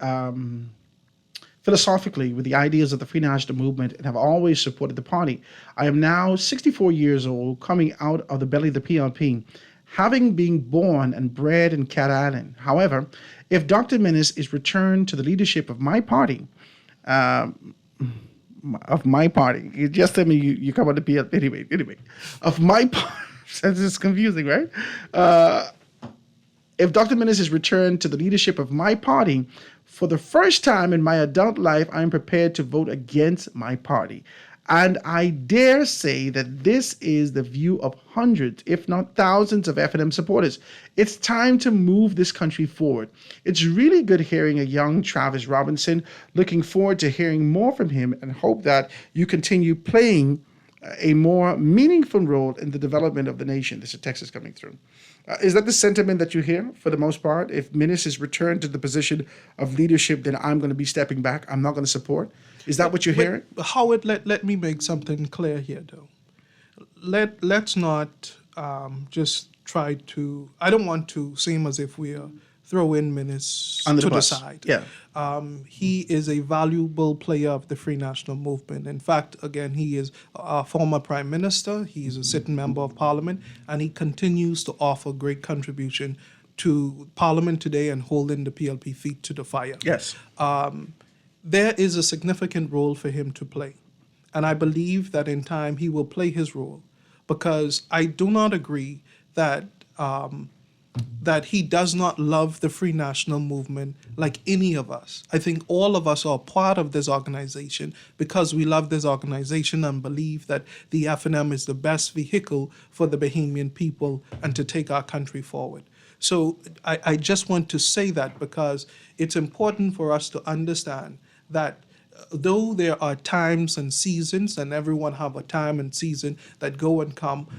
philosophically with the ideas of the Free National Movement and have always supported the party. I am now 64 years old, coming out of the belly of the PLP, having been born and bred in Cat Island. However, if Dr. Minnis is returned to the leadership of my party, you just tell me you come on the PLP, anyway, of my party, this is confusing, right? If Dr. Minnis is returned to the leadership of my party, for the first time in my adult life, I am prepared to vote against my party. And I dare say that this is the view of hundreds, if not thousands, of F&M supporters. It's time to move this country forward. It's really good hearing a young Travis Robinson. Looking forward to hearing more from him and hope that you continue playing a more meaningful role in the development of the nation. This is Texas coming through. Is that the sentiment that you hear for the most part? If Minnis is returned to the position of leadership, then I'm going to be stepping back. I'm not going to support. Is that what you're hearing? Howard, let me make something clear here, though. Let's not just try to. I don't want to seem as if we are throwing Minnis to the side. Yeah. He is a valuable player of the Free National Movement. In fact, again, he is a former prime minister. He's a sitting member of parliament, and he continues to offer great contribution to parliament today and holding the PLP feet to the fire. Yes. There is a significant role for him to play. And I believe that in time he will play his role, because I do not agree that that he does not love the Free National Movement like any of us. I think all of us are part of this organization because we love this organization and believe that the F&M is the best vehicle for the Bahamian people and to take our country forward. So I just want to say that because it's important for us to understand that though there are times and seasons, and everyone have a time and season that go and come,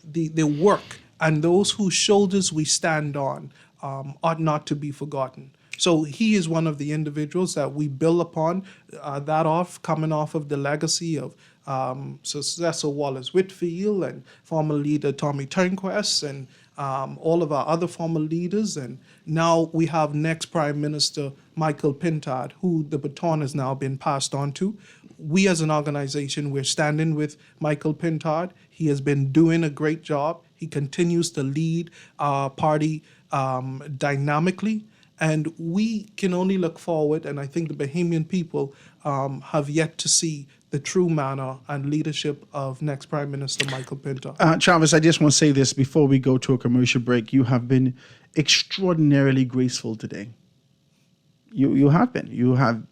the work and those whose shoulders we stand on ought not to be forgotten. So he is one of the individuals that we build upon, coming off of the legacy of Cecil Wallace Whitfield and former leader Tommy Turnquest and all of our other former leaders. And now we have next Prime Minister Michael Pintard, who the baton has now been passed on to. We as an organization, we're standing with Michael Pintard. He has been doing a great job. He continues to lead our party dynamically. And we can only look forward, and I think the Bahamian people have yet to see the true manner and leadership of next Prime Minister Michael Pintard. Travis, I just want to say this before we go to a commercial break. You have been extraordinarily graceful today. You have been. You have,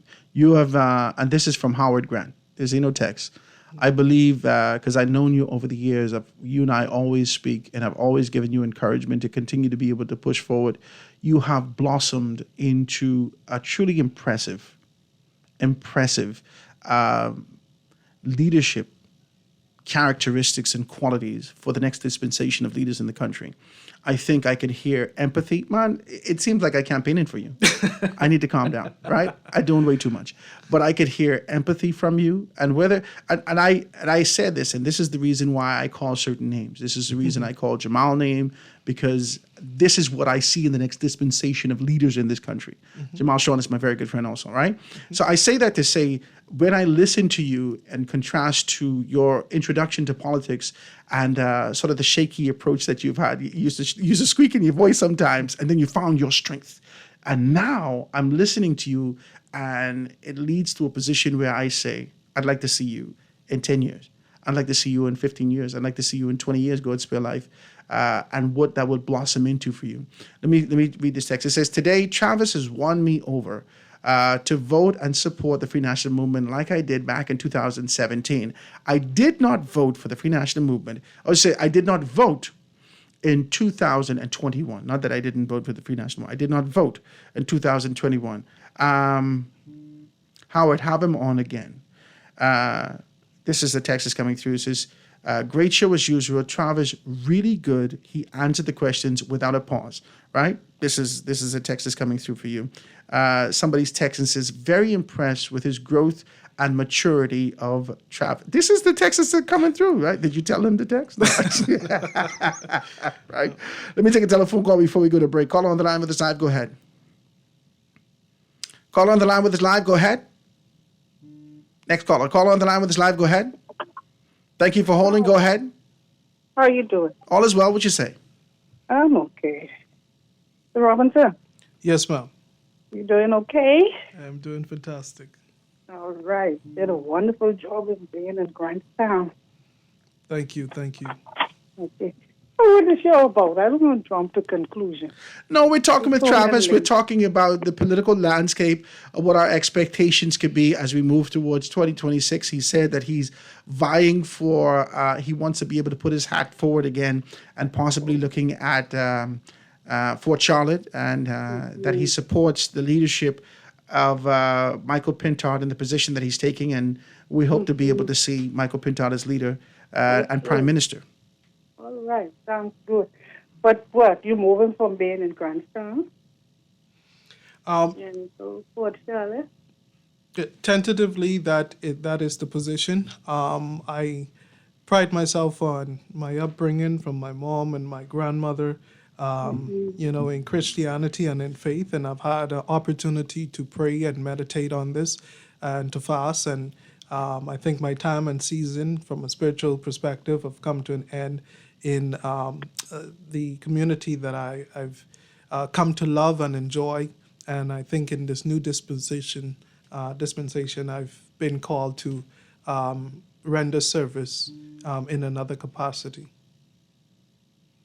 and this is from Howard Grant. There's no text. I believe, because I've known you over the years, you and I always speak, and I've always given you encouragement to continue to be able to push forward. You have blossomed into a truly impressive leadership characteristics and qualities for the next dispensation of leaders in the country. I think I could hear empathy. Man, it seems like I'm campaigning for you. I need to calm down, right? I'm doing way too much. But I could hear empathy from you. And I said this, and this is the reason why I call certain names. This is the reason I call Jamal name, because this is what I see in the next dispensation of leaders in this country. Jamal Shawn is my very good friend also, right? So I say that to say, when I listen to you and contrast to your introduction to politics and sort of the shaky approach that you've had, you used to use a squeak in your voice sometimes, and then you found your strength. And now I'm listening to you, and it leads to a position where I say, I'd like to see you in 10 years. I'd like to see you in 15 years. I'd like to see you in 20 years, God spare life, and what that would blossom into for you. Let me read this text. It says, today, Travis has won me over to vote and support the Free National Movement like I did back in 2017. I did not vote for the Free National Movement. I did not vote in 2021. Not that I didn't vote for the Free National Movement. I did not vote in 2021. Howard, have him on again. This is the text that's coming through. It says, great show as usual. Travis, really good. He answered the questions without a pause, right? This is a text that's coming through for you. Somebody's text and says, very impressed with his growth and maturity of Travis. This is the text that's coming through, right? Did you tell him the text? Right. Let me take a telephone call before we go to break. Call on the line with the side. Go ahead. Caller on the line with us live, go ahead. Next caller. Caller on the line with us live, go ahead. Thank you for holding, go ahead. How are you doing? All is well, what you say? I'm okay. Mr. Robinson, Yes, ma'am. you doing okay? I'm doing fantastic. All right. Did a wonderful job of being in Grantstown. Thank you. Thank you. Okay. What is the show about? I don't want to jump to conclusion. No, we're talking with So Travis. lovely. We're talking about the political landscape, of what our expectations could be as we move towards 2026. He said that he's vying for, he wants to be able to put his hat forward again and possibly looking at Fort Charlotte, and that he supports the leadership of Michael Pintard in the position that he's taking. And we hope to be able to see Michael Pintard as leader and Prime Minister. All right. Sounds good. But what? You moving from being in Grantstown? And so Fort Charlotte? Tentatively, that is the position. I pride myself on my upbringing from my mom and my grandmother, in Christianity and in faith, and I've had an opportunity to pray and meditate on this and to fast, and I think my time and season from a spiritual perspective have come to an end in the community that I've come to love and enjoy, and I think in this new dispensation, I've been called to render service in another capacity.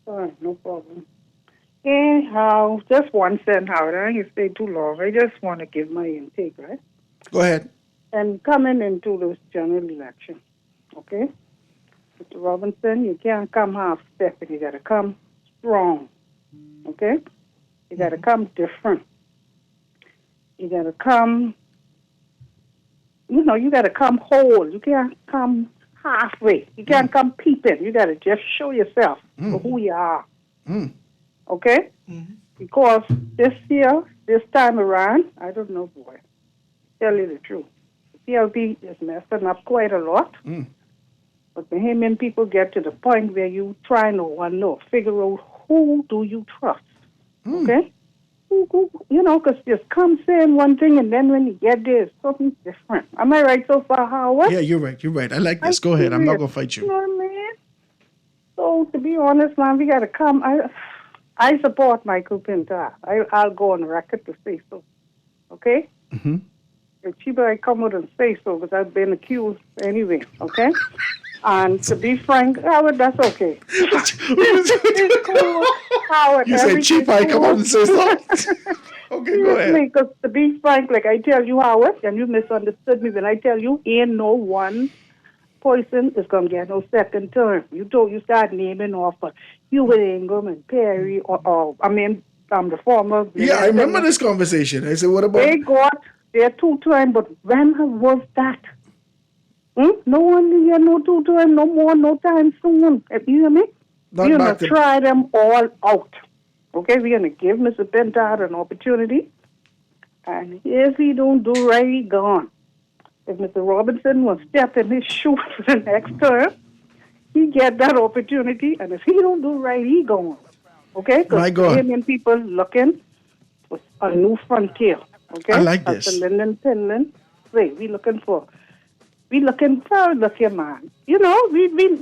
All right, no problem. Anyhow, just one cent, Howard. I don't want to stay too long. I just want to give my intake, right? Go ahead. And coming into this general election, okay? Mr. Robinson, you can't come half-stepping. You got to come strong, okay? You got to come different. You got to come, you got to come whole. You can't come halfway. You can't come peeping. You got to just show yourself for who you are, okay? Because this year, this time around, I don't know, boy. Tell you the truth. The PLP is messing up quite a lot. But the Bahamian people get to the point where you try to figure out who do you trust, okay? Who, because just come saying one thing and then when you get there, it's something different. Am I right so far, Howard? Yeah, you're right. I like this. Go ahead. I'm not going to fight you. You know what I mean? So, to be honest, man, we got to come. I support Michael Pintard. I'll go on record to say so, okay? If she better come out and say so, because I've been accused anyway, okay? And to be frank, Howard, that's okay. Howard, You said Chief, I come out and say so. Okay, go ahead. Because to be frank, like I tell you, Howard, and you misunderstood me when I tell you, ain't no one person is going to get no second term. You start naming off Hubert Ingham and Perry, the former. Yeah, I remember this conversation. I said, what about... They got their 2 term, but when was that? No one here, no 2 term, no more, no time soon. You hear me? We're going to try them all out. Okay, we're going to give Mr. Pintard an opportunity. And if he don't do right, he gone. If Mr. Robinson will step in his shoes for the next term, he get that opportunity. And if he don't do right, he gone. Okay? My God. Because Bahamian people looking for a new frontier. Okay? I like this. As the Linden Finland say, we looking for man. We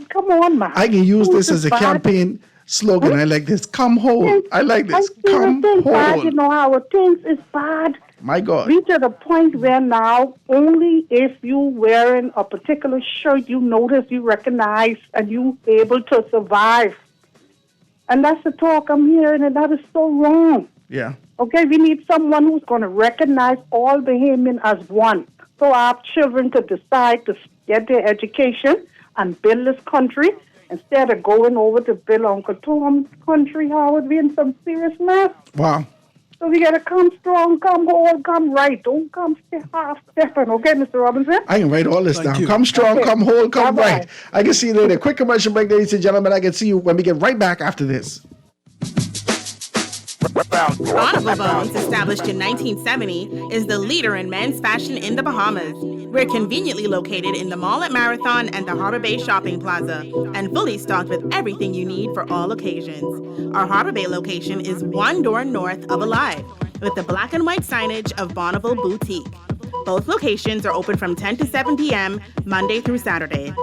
come on, man. I can use this as a campaign slogan. I like this. Come whole. I like this. Come whole. Bad, how things is bad. My God. We to the point where now only if you wearing a particular shirt you notice, you recognize, and you able to survive. And that's the talk I'm hearing, and that is so wrong. Yeah. Okay, we need someone who's going to recognize all Bahamian as one. So our children could decide to get their education and build this country instead of going over to build Uncle Tom's country. Howard, we in some serious mess. Wow. So we got to come strong, come whole, come right. Don't come half-stepping. Okay, Mr. Robinson? I can write all this Thank down. you. Come strong, Okay. come whole, come Bye-bye. right. I can see you later. Quick commercial break, ladies and gentlemen. I can see you when we get right back after this. Bonneville Bones, established in 1970, is the leader in men's fashion in the Bahamas. We're conveniently located in the mall at Marathon and the Harbor Bay Shopping Plaza, and fully stocked with everything you need for all occasions. Our Harbor Bay location is one door north of Alive. with the black and white signage of Bonneville Boutique. Both locations are open from 10 to 7 p.m. Monday through Saturday.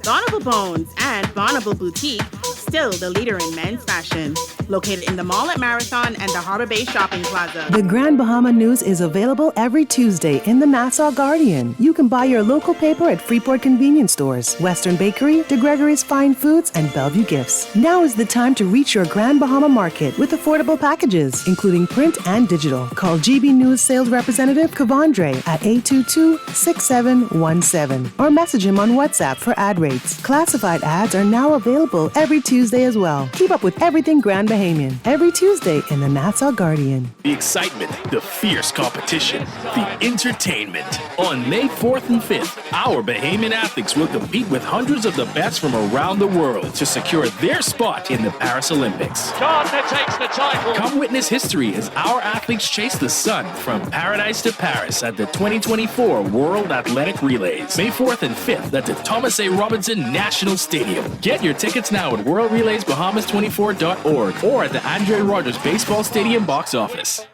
Bonneville Bones and Bonneville Boutique, still the leader in men's fashion. Located in the mall at Marathon and the Harbor Bay Shopping Plaza. The Grand Bahama News is available every Tuesday in the Nassau Guardian. You can buy your local paper at Freeport Convenience Stores, Western Bakery, DeGregory's Fine Foods, and Bellevue Gifts. Now is the time to reach your Grand Bahama Market with affordable packages, including print and digital. Call GB News sales representative Kavandre at 822-6717 or message him on WhatsApp for ad rates. Classified ads are now available every Tuesday as well. Keep up with everything Grand Bahamian every Tuesday in the Nassau Guardian. The excitement, the fierce competition, the entertainment. On May 4th and 5th, our Bahamian athletes will compete with hundreds of the best from around the world to secure their spot in the Paris Olympics. Gardner takes the title. Come witness history as our athletes chase the sun from paradise to Paris at the 2024 World Athletic Relays. May 4th and 5th at the Thomas A. Robinson National Stadium. Get your tickets now at worldrelaysbahamas24.org or at the Andre Rogers Baseball Stadium box office.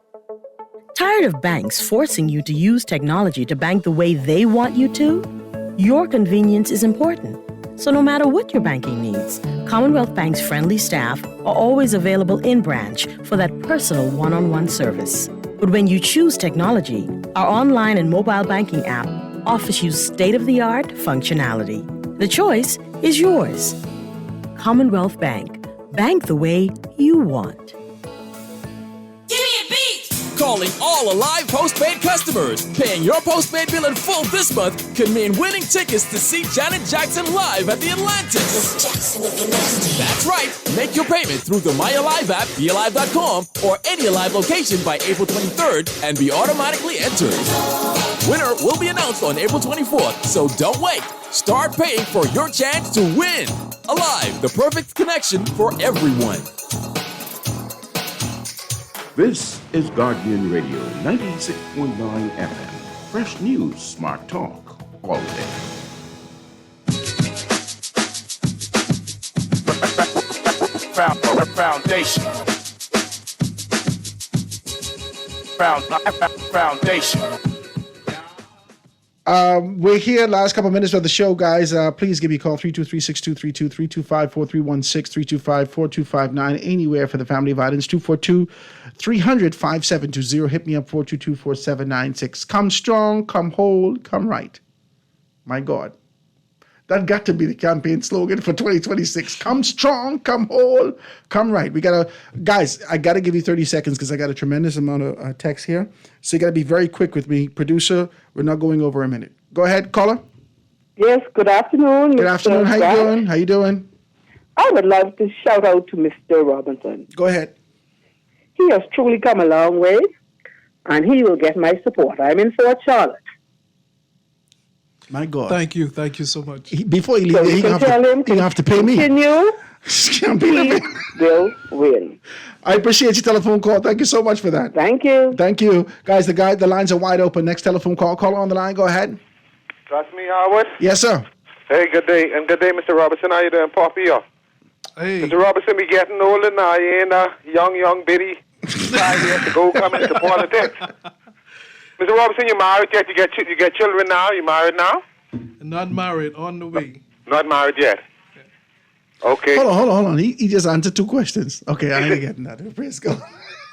Tired of banks forcing you to use technology to bank the way they want you to? Your convenience is important. So no matter what your banking needs, Commonwealth Bank's friendly staff are always available in branch for that personal one-on-one service. But when you choose technology, our online and mobile banking app offers you state-of-the-art functionality. The choice is yours. Commonwealth Bank. Bank the way you want. Calling all Alive postpaid customers. Paying your postpaid bill in full this month could mean winning tickets to see Janet Jackson live at the Atlantis. That's right. Make your payment through the My Alive app, bealive.com, or any Alive location by April 23rd and be automatically entered. Winner will be announced on April 24th, so don't wait. Start paying for your chance to win. Alive, the perfect connection for everyone. This is Guardian Radio 96.9 FM. Fresh news, smart talk, all day. Foundation. Foundation. We're here last couple of minutes of the show, guys. Please give me a call, 323-6232, 325-4316, 325-4259, anywhere for the family violence, 242-300-5720. Hit me up, 422-4796. Come strong, come whole, come right. My God. That got to be the campaign slogan for 2026. Come strong, come whole, come right. Guys, I got to give you 30 seconds because I got a tremendous amount of text here. So you got to be very quick with me. Producer, we're not going over a minute. Go ahead, caller. Yes, good afternoon. Good afternoon. How you doing? How you doing? I would love to shout out to Mr. Robinson. Go ahead. He has truly come a long way, and he will get my support. I'm in Fort Charlotte. My God. Thank you so much. Before he leaves, So he's going to have to pay me. Continue. He will win. I appreciate your telephone call. Thank you so much for that. Thank you. Thank you. Guys, the lines are wide open. Next telephone call. Caller on the line. Go ahead. That's me, Howard. Yes, sir. Hey, good day. And good day, Mr. Robertson. How you doing, Poppy? Hey. Mr. Robertson, be getting older now. You ain't a young bitty 5 years ago coming into politics. Mr. Robertson, you married yet? You get children now? You married now? Not married, on the way. Not married yet. Okay. Hold on. He just answered two questions. Okay, I ain't getting that. Praise God.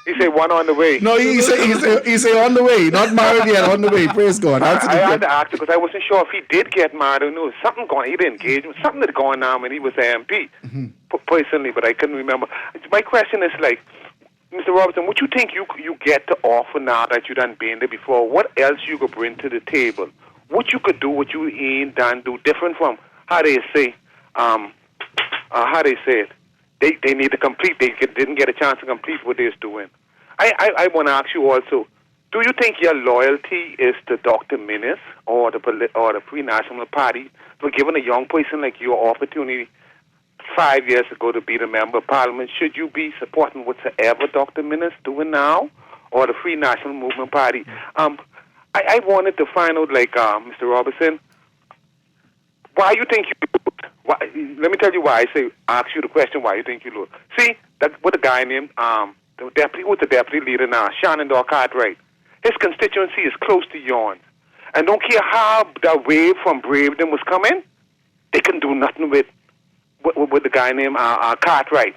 He said one on the way. No, he say on the way. Not married yet, on the way. Praise God. I had to ask because I wasn't sure if he did get married or no. Something going. He didn't engage. Something that going on when he was MP. Personally, but I couldn't remember. My question is like, Mr. Robertson, what you think you get to offer now that you done been there before? What else you could bring to the table? What you could do, what you ain't done, do different from how they say, it. They need to complete. They didn't get a chance to complete what they're doing. I want to ask you also, do you think your loyalty is to Dr. Minnis or the Free National Party for giving a young person like you an opportunity 5 years ago to be the member of Parliament? Should you be supporting whatsoever Dr. Minnis doing now or the Free National Movement Party? I wanted to find out, like, Mr. Robertson, why you think you lose? Let me tell you why I ask you the question why you think you lose. See, that with a guy named the deputy, who's the deputy leader now, Shenandoah Cartwright. His constituency is close to yours. And don't care how the wave from Bravedon was coming, they couldn't do nothing with the guy named Cartwright,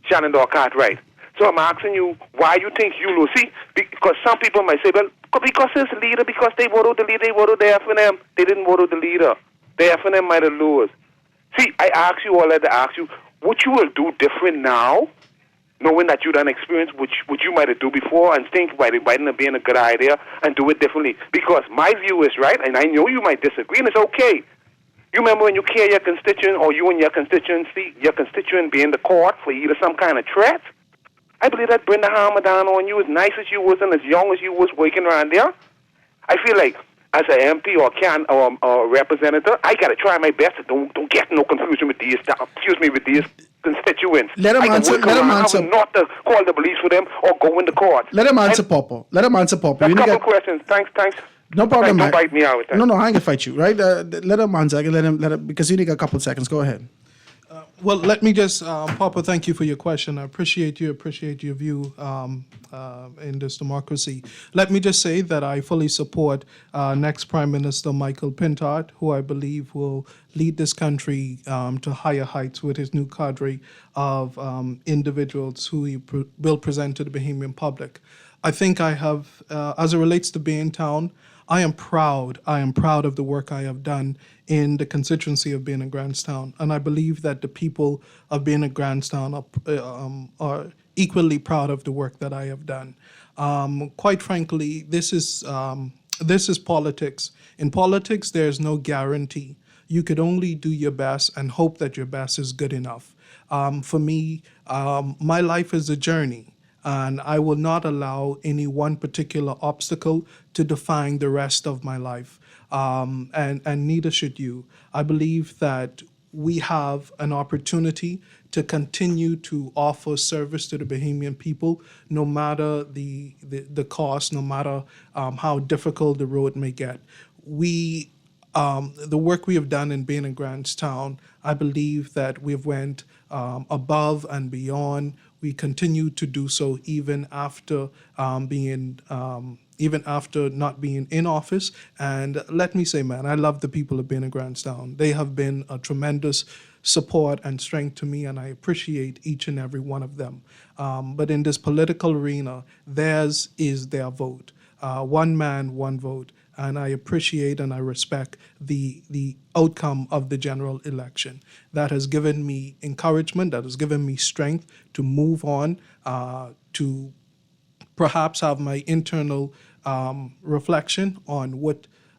Shenandoah Cartwright. So I'm asking you, why you think you lose? See, because some people might say, well, because it's the leader, because they voted the leader, they voted the FNM. They didn't vote the leader. The FNM might have lost. See, I ask you all that to ask you, what you will do different now, knowing that you done experience what you might have do before, and think why it might not being a good idea, and do it differently. Because my view is right, and I know you might disagree, and it's okay. You remember when you care your constituent, or you and your constituency, your constituent be in the court for either some kind of threat? I believe that bring the hammer down on you, as nice as you was and as young as you was working around there. I feel like as an MP or representative, I got to try my best to don't get no confusion with these constituents. Let him answer. Let him answer. Not to call the police for them or go in the court. Let him answer, Popo. Let him answer, Popo. A couple questions. Thanks. No problem. Don't bite me out with that. No, I ain't gonna fight you, right? Let him answer. Let him because you need a couple of seconds. Go ahead. Well, let me just, Papa, thank you for your question. I appreciate your view in this democracy. Let me just say that I fully support next Prime Minister Michael Pintard, who I believe will lead this country to higher heights with his new cadre of individuals who he will present to the Bahamian public. I think I have, as it relates to Baintown, I am proud of the work I have done in the constituency of Bain and Grantstown, and I believe that the people of Bain and Grantstown are equally proud of the work that I have done. Quite frankly, this is politics. In politics, there's no guarantee. You could only do your best and hope that your best is good enough. For me, my life is a journey. And I will not allow any one particular obstacle to define the rest of my life. And neither should you. I believe that we have an opportunity to continue to offer service to the Bahamian people, no matter the cost, no matter how difficult the road may get. The work we have done in Bain and Grantstown, I believe that we've went above and beyond. We continue to do so even after not being in office. And let me say, man, I love the people of Bain and Grantstown. They have been a tremendous support and strength to me, and I appreciate each and every one of them. But in this political arena, theirs is their vote. One man, one vote. And I appreciate and I respect the outcome of the general election. That has given me encouragement, that has given me strength to move on, to perhaps have my internal reflection on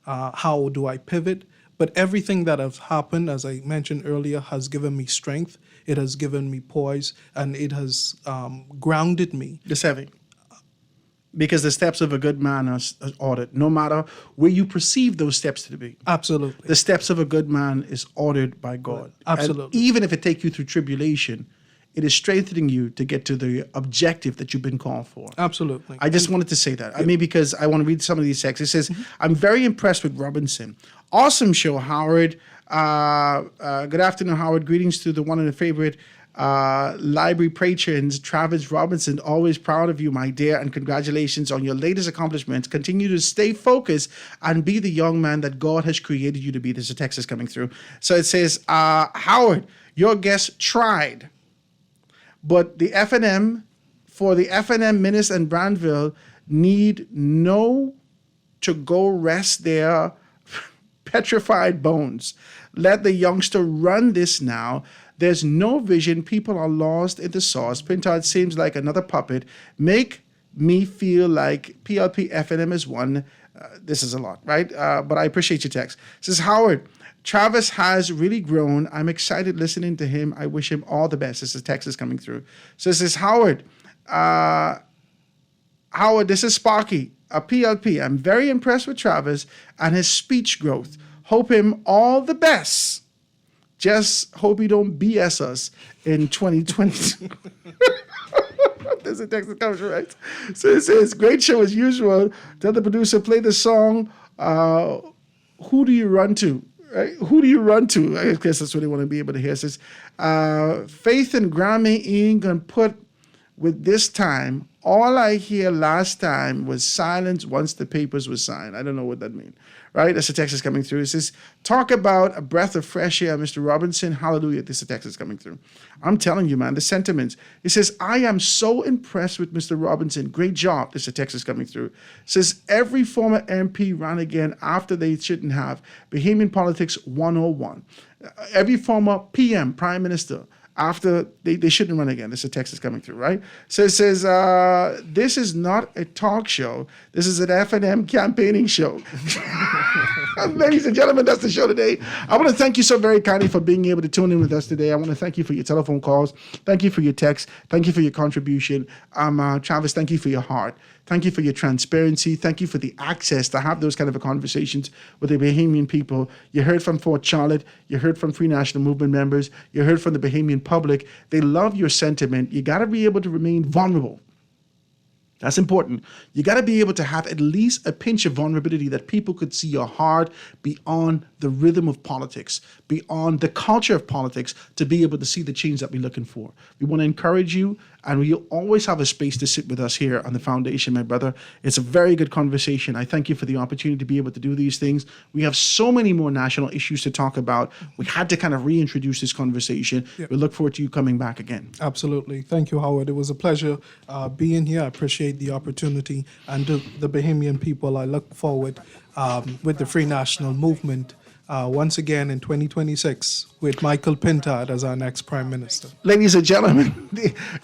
how do I pivot. But everything that has happened, as I mentioned earlier, has given me strength, it has given me poise, and it has grounded me. Just heavy. Because the steps of a good man are ordered, no matter where you perceive those steps to be. Absolutely. The steps of a good man is ordered by God. Absolutely. And even if it takes you through tribulation, it is strengthening you to get to the objective that you've been called for. Absolutely. I just wanted to say that. I mean, because I want to read some of these texts. It says, I'm very impressed with Robinson. Awesome show, Howard. Good afternoon, Howard. Greetings to the one and the favorite library patrons, Travis Robinson. Always proud of you, my dear, and congratulations on your latest accomplishments. Continue to stay focused and be the young man that God has created you to be. There's a text that's coming through. So it says, Howard, your guest tried, but the FNM, for the FNM ministers and Brandville need no to go rest their petrified bones. Let the youngster run this now. There's no vision. People are lost in the sauce. Pintard seems like another puppet. Make me feel like PLP FNM is one. This is a lot, right? But I appreciate your text. It says, Howard, Travis has really grown. I'm excited listening to him. I wish him all the best. This is text is coming through. So it says, Howard, this is Sparky, a PLP. I'm very impressed with Travis and his speech growth. Hope him all the best. Just hope he don't BS us in 2022. There's a text that comes right. So it says, great show as usual. Tell the producer, play the song, Who Do You Run To? Right? Who do you run to? I guess that's what they want to be able to hear. It says, Faith and Grammy ain't going to put with this time, all I hear last time was silence once the papers were signed. I don't know what that means, right? That's a text is coming through. It says, talk about a breath of fresh air, Mr. Robinson. Hallelujah. This is a text is coming through. I'm telling you, man, the sentiments. It says, I am so impressed with Mr. Robinson. Great job. This is a text is coming through. It says, every former MP ran again after they shouldn't have. Bahamian Politics 101. Every former PM, Prime Minister, after they shouldn't run again. This is a text that's coming through, right? So it says, this is not a talk show. This is an F&M campaigning show. Ladies and gentlemen, that's the show today. I want to thank you so very kindly for being able to tune in with us today. I want to thank you for your telephone calls. Thank you for your texts. Thank you for your contribution. Travis, thank you for your heart. Thank you for your transparency. Thank you for the access to have those kind of conversations with the Bahamian people. You heard from Fort Charlotte. You heard from Free National Movement members. You heard from the Bahamian public. They love your sentiment. You got to be able to remain vulnerable. That's important. You got to be able to have at least a pinch of vulnerability that people could see your heart beyond the rhythm of politics, beyond the culture of politics, to be able to see the change that we're looking for. We want to encourage you, and we always have a space to sit with us here on the foundation, my brother. It's a very good conversation. I thank you for the opportunity to be able to do these things. We have so many more national issues to talk about. We had to kind of reintroduce this conversation. Yep. We look forward to you coming back again. Absolutely. Thank you, Howard. It was a pleasure being here. I appreciate the opportunity. And to the Bahamian people, I look forward with the Free National Movement once again in 2026 with Michael Pintard as our next Prime Minister. Ladies and gentlemen,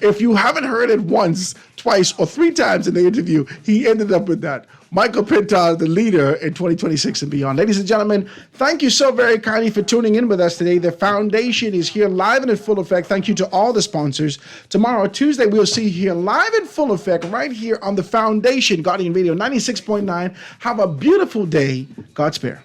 if you haven't heard it once, twice, or three times in the interview, he ended up with that. Michael Pintard, the leader in 2026 and beyond. Ladies and gentlemen, thank you so very kindly for tuning in with us today. The foundation is here live and in full effect. Thank you to all the sponsors. Tomorrow, Tuesday, we'll see you here live in full effect right here on the foundation, Guardian Radio 96.9. Have a beautiful day. God spare.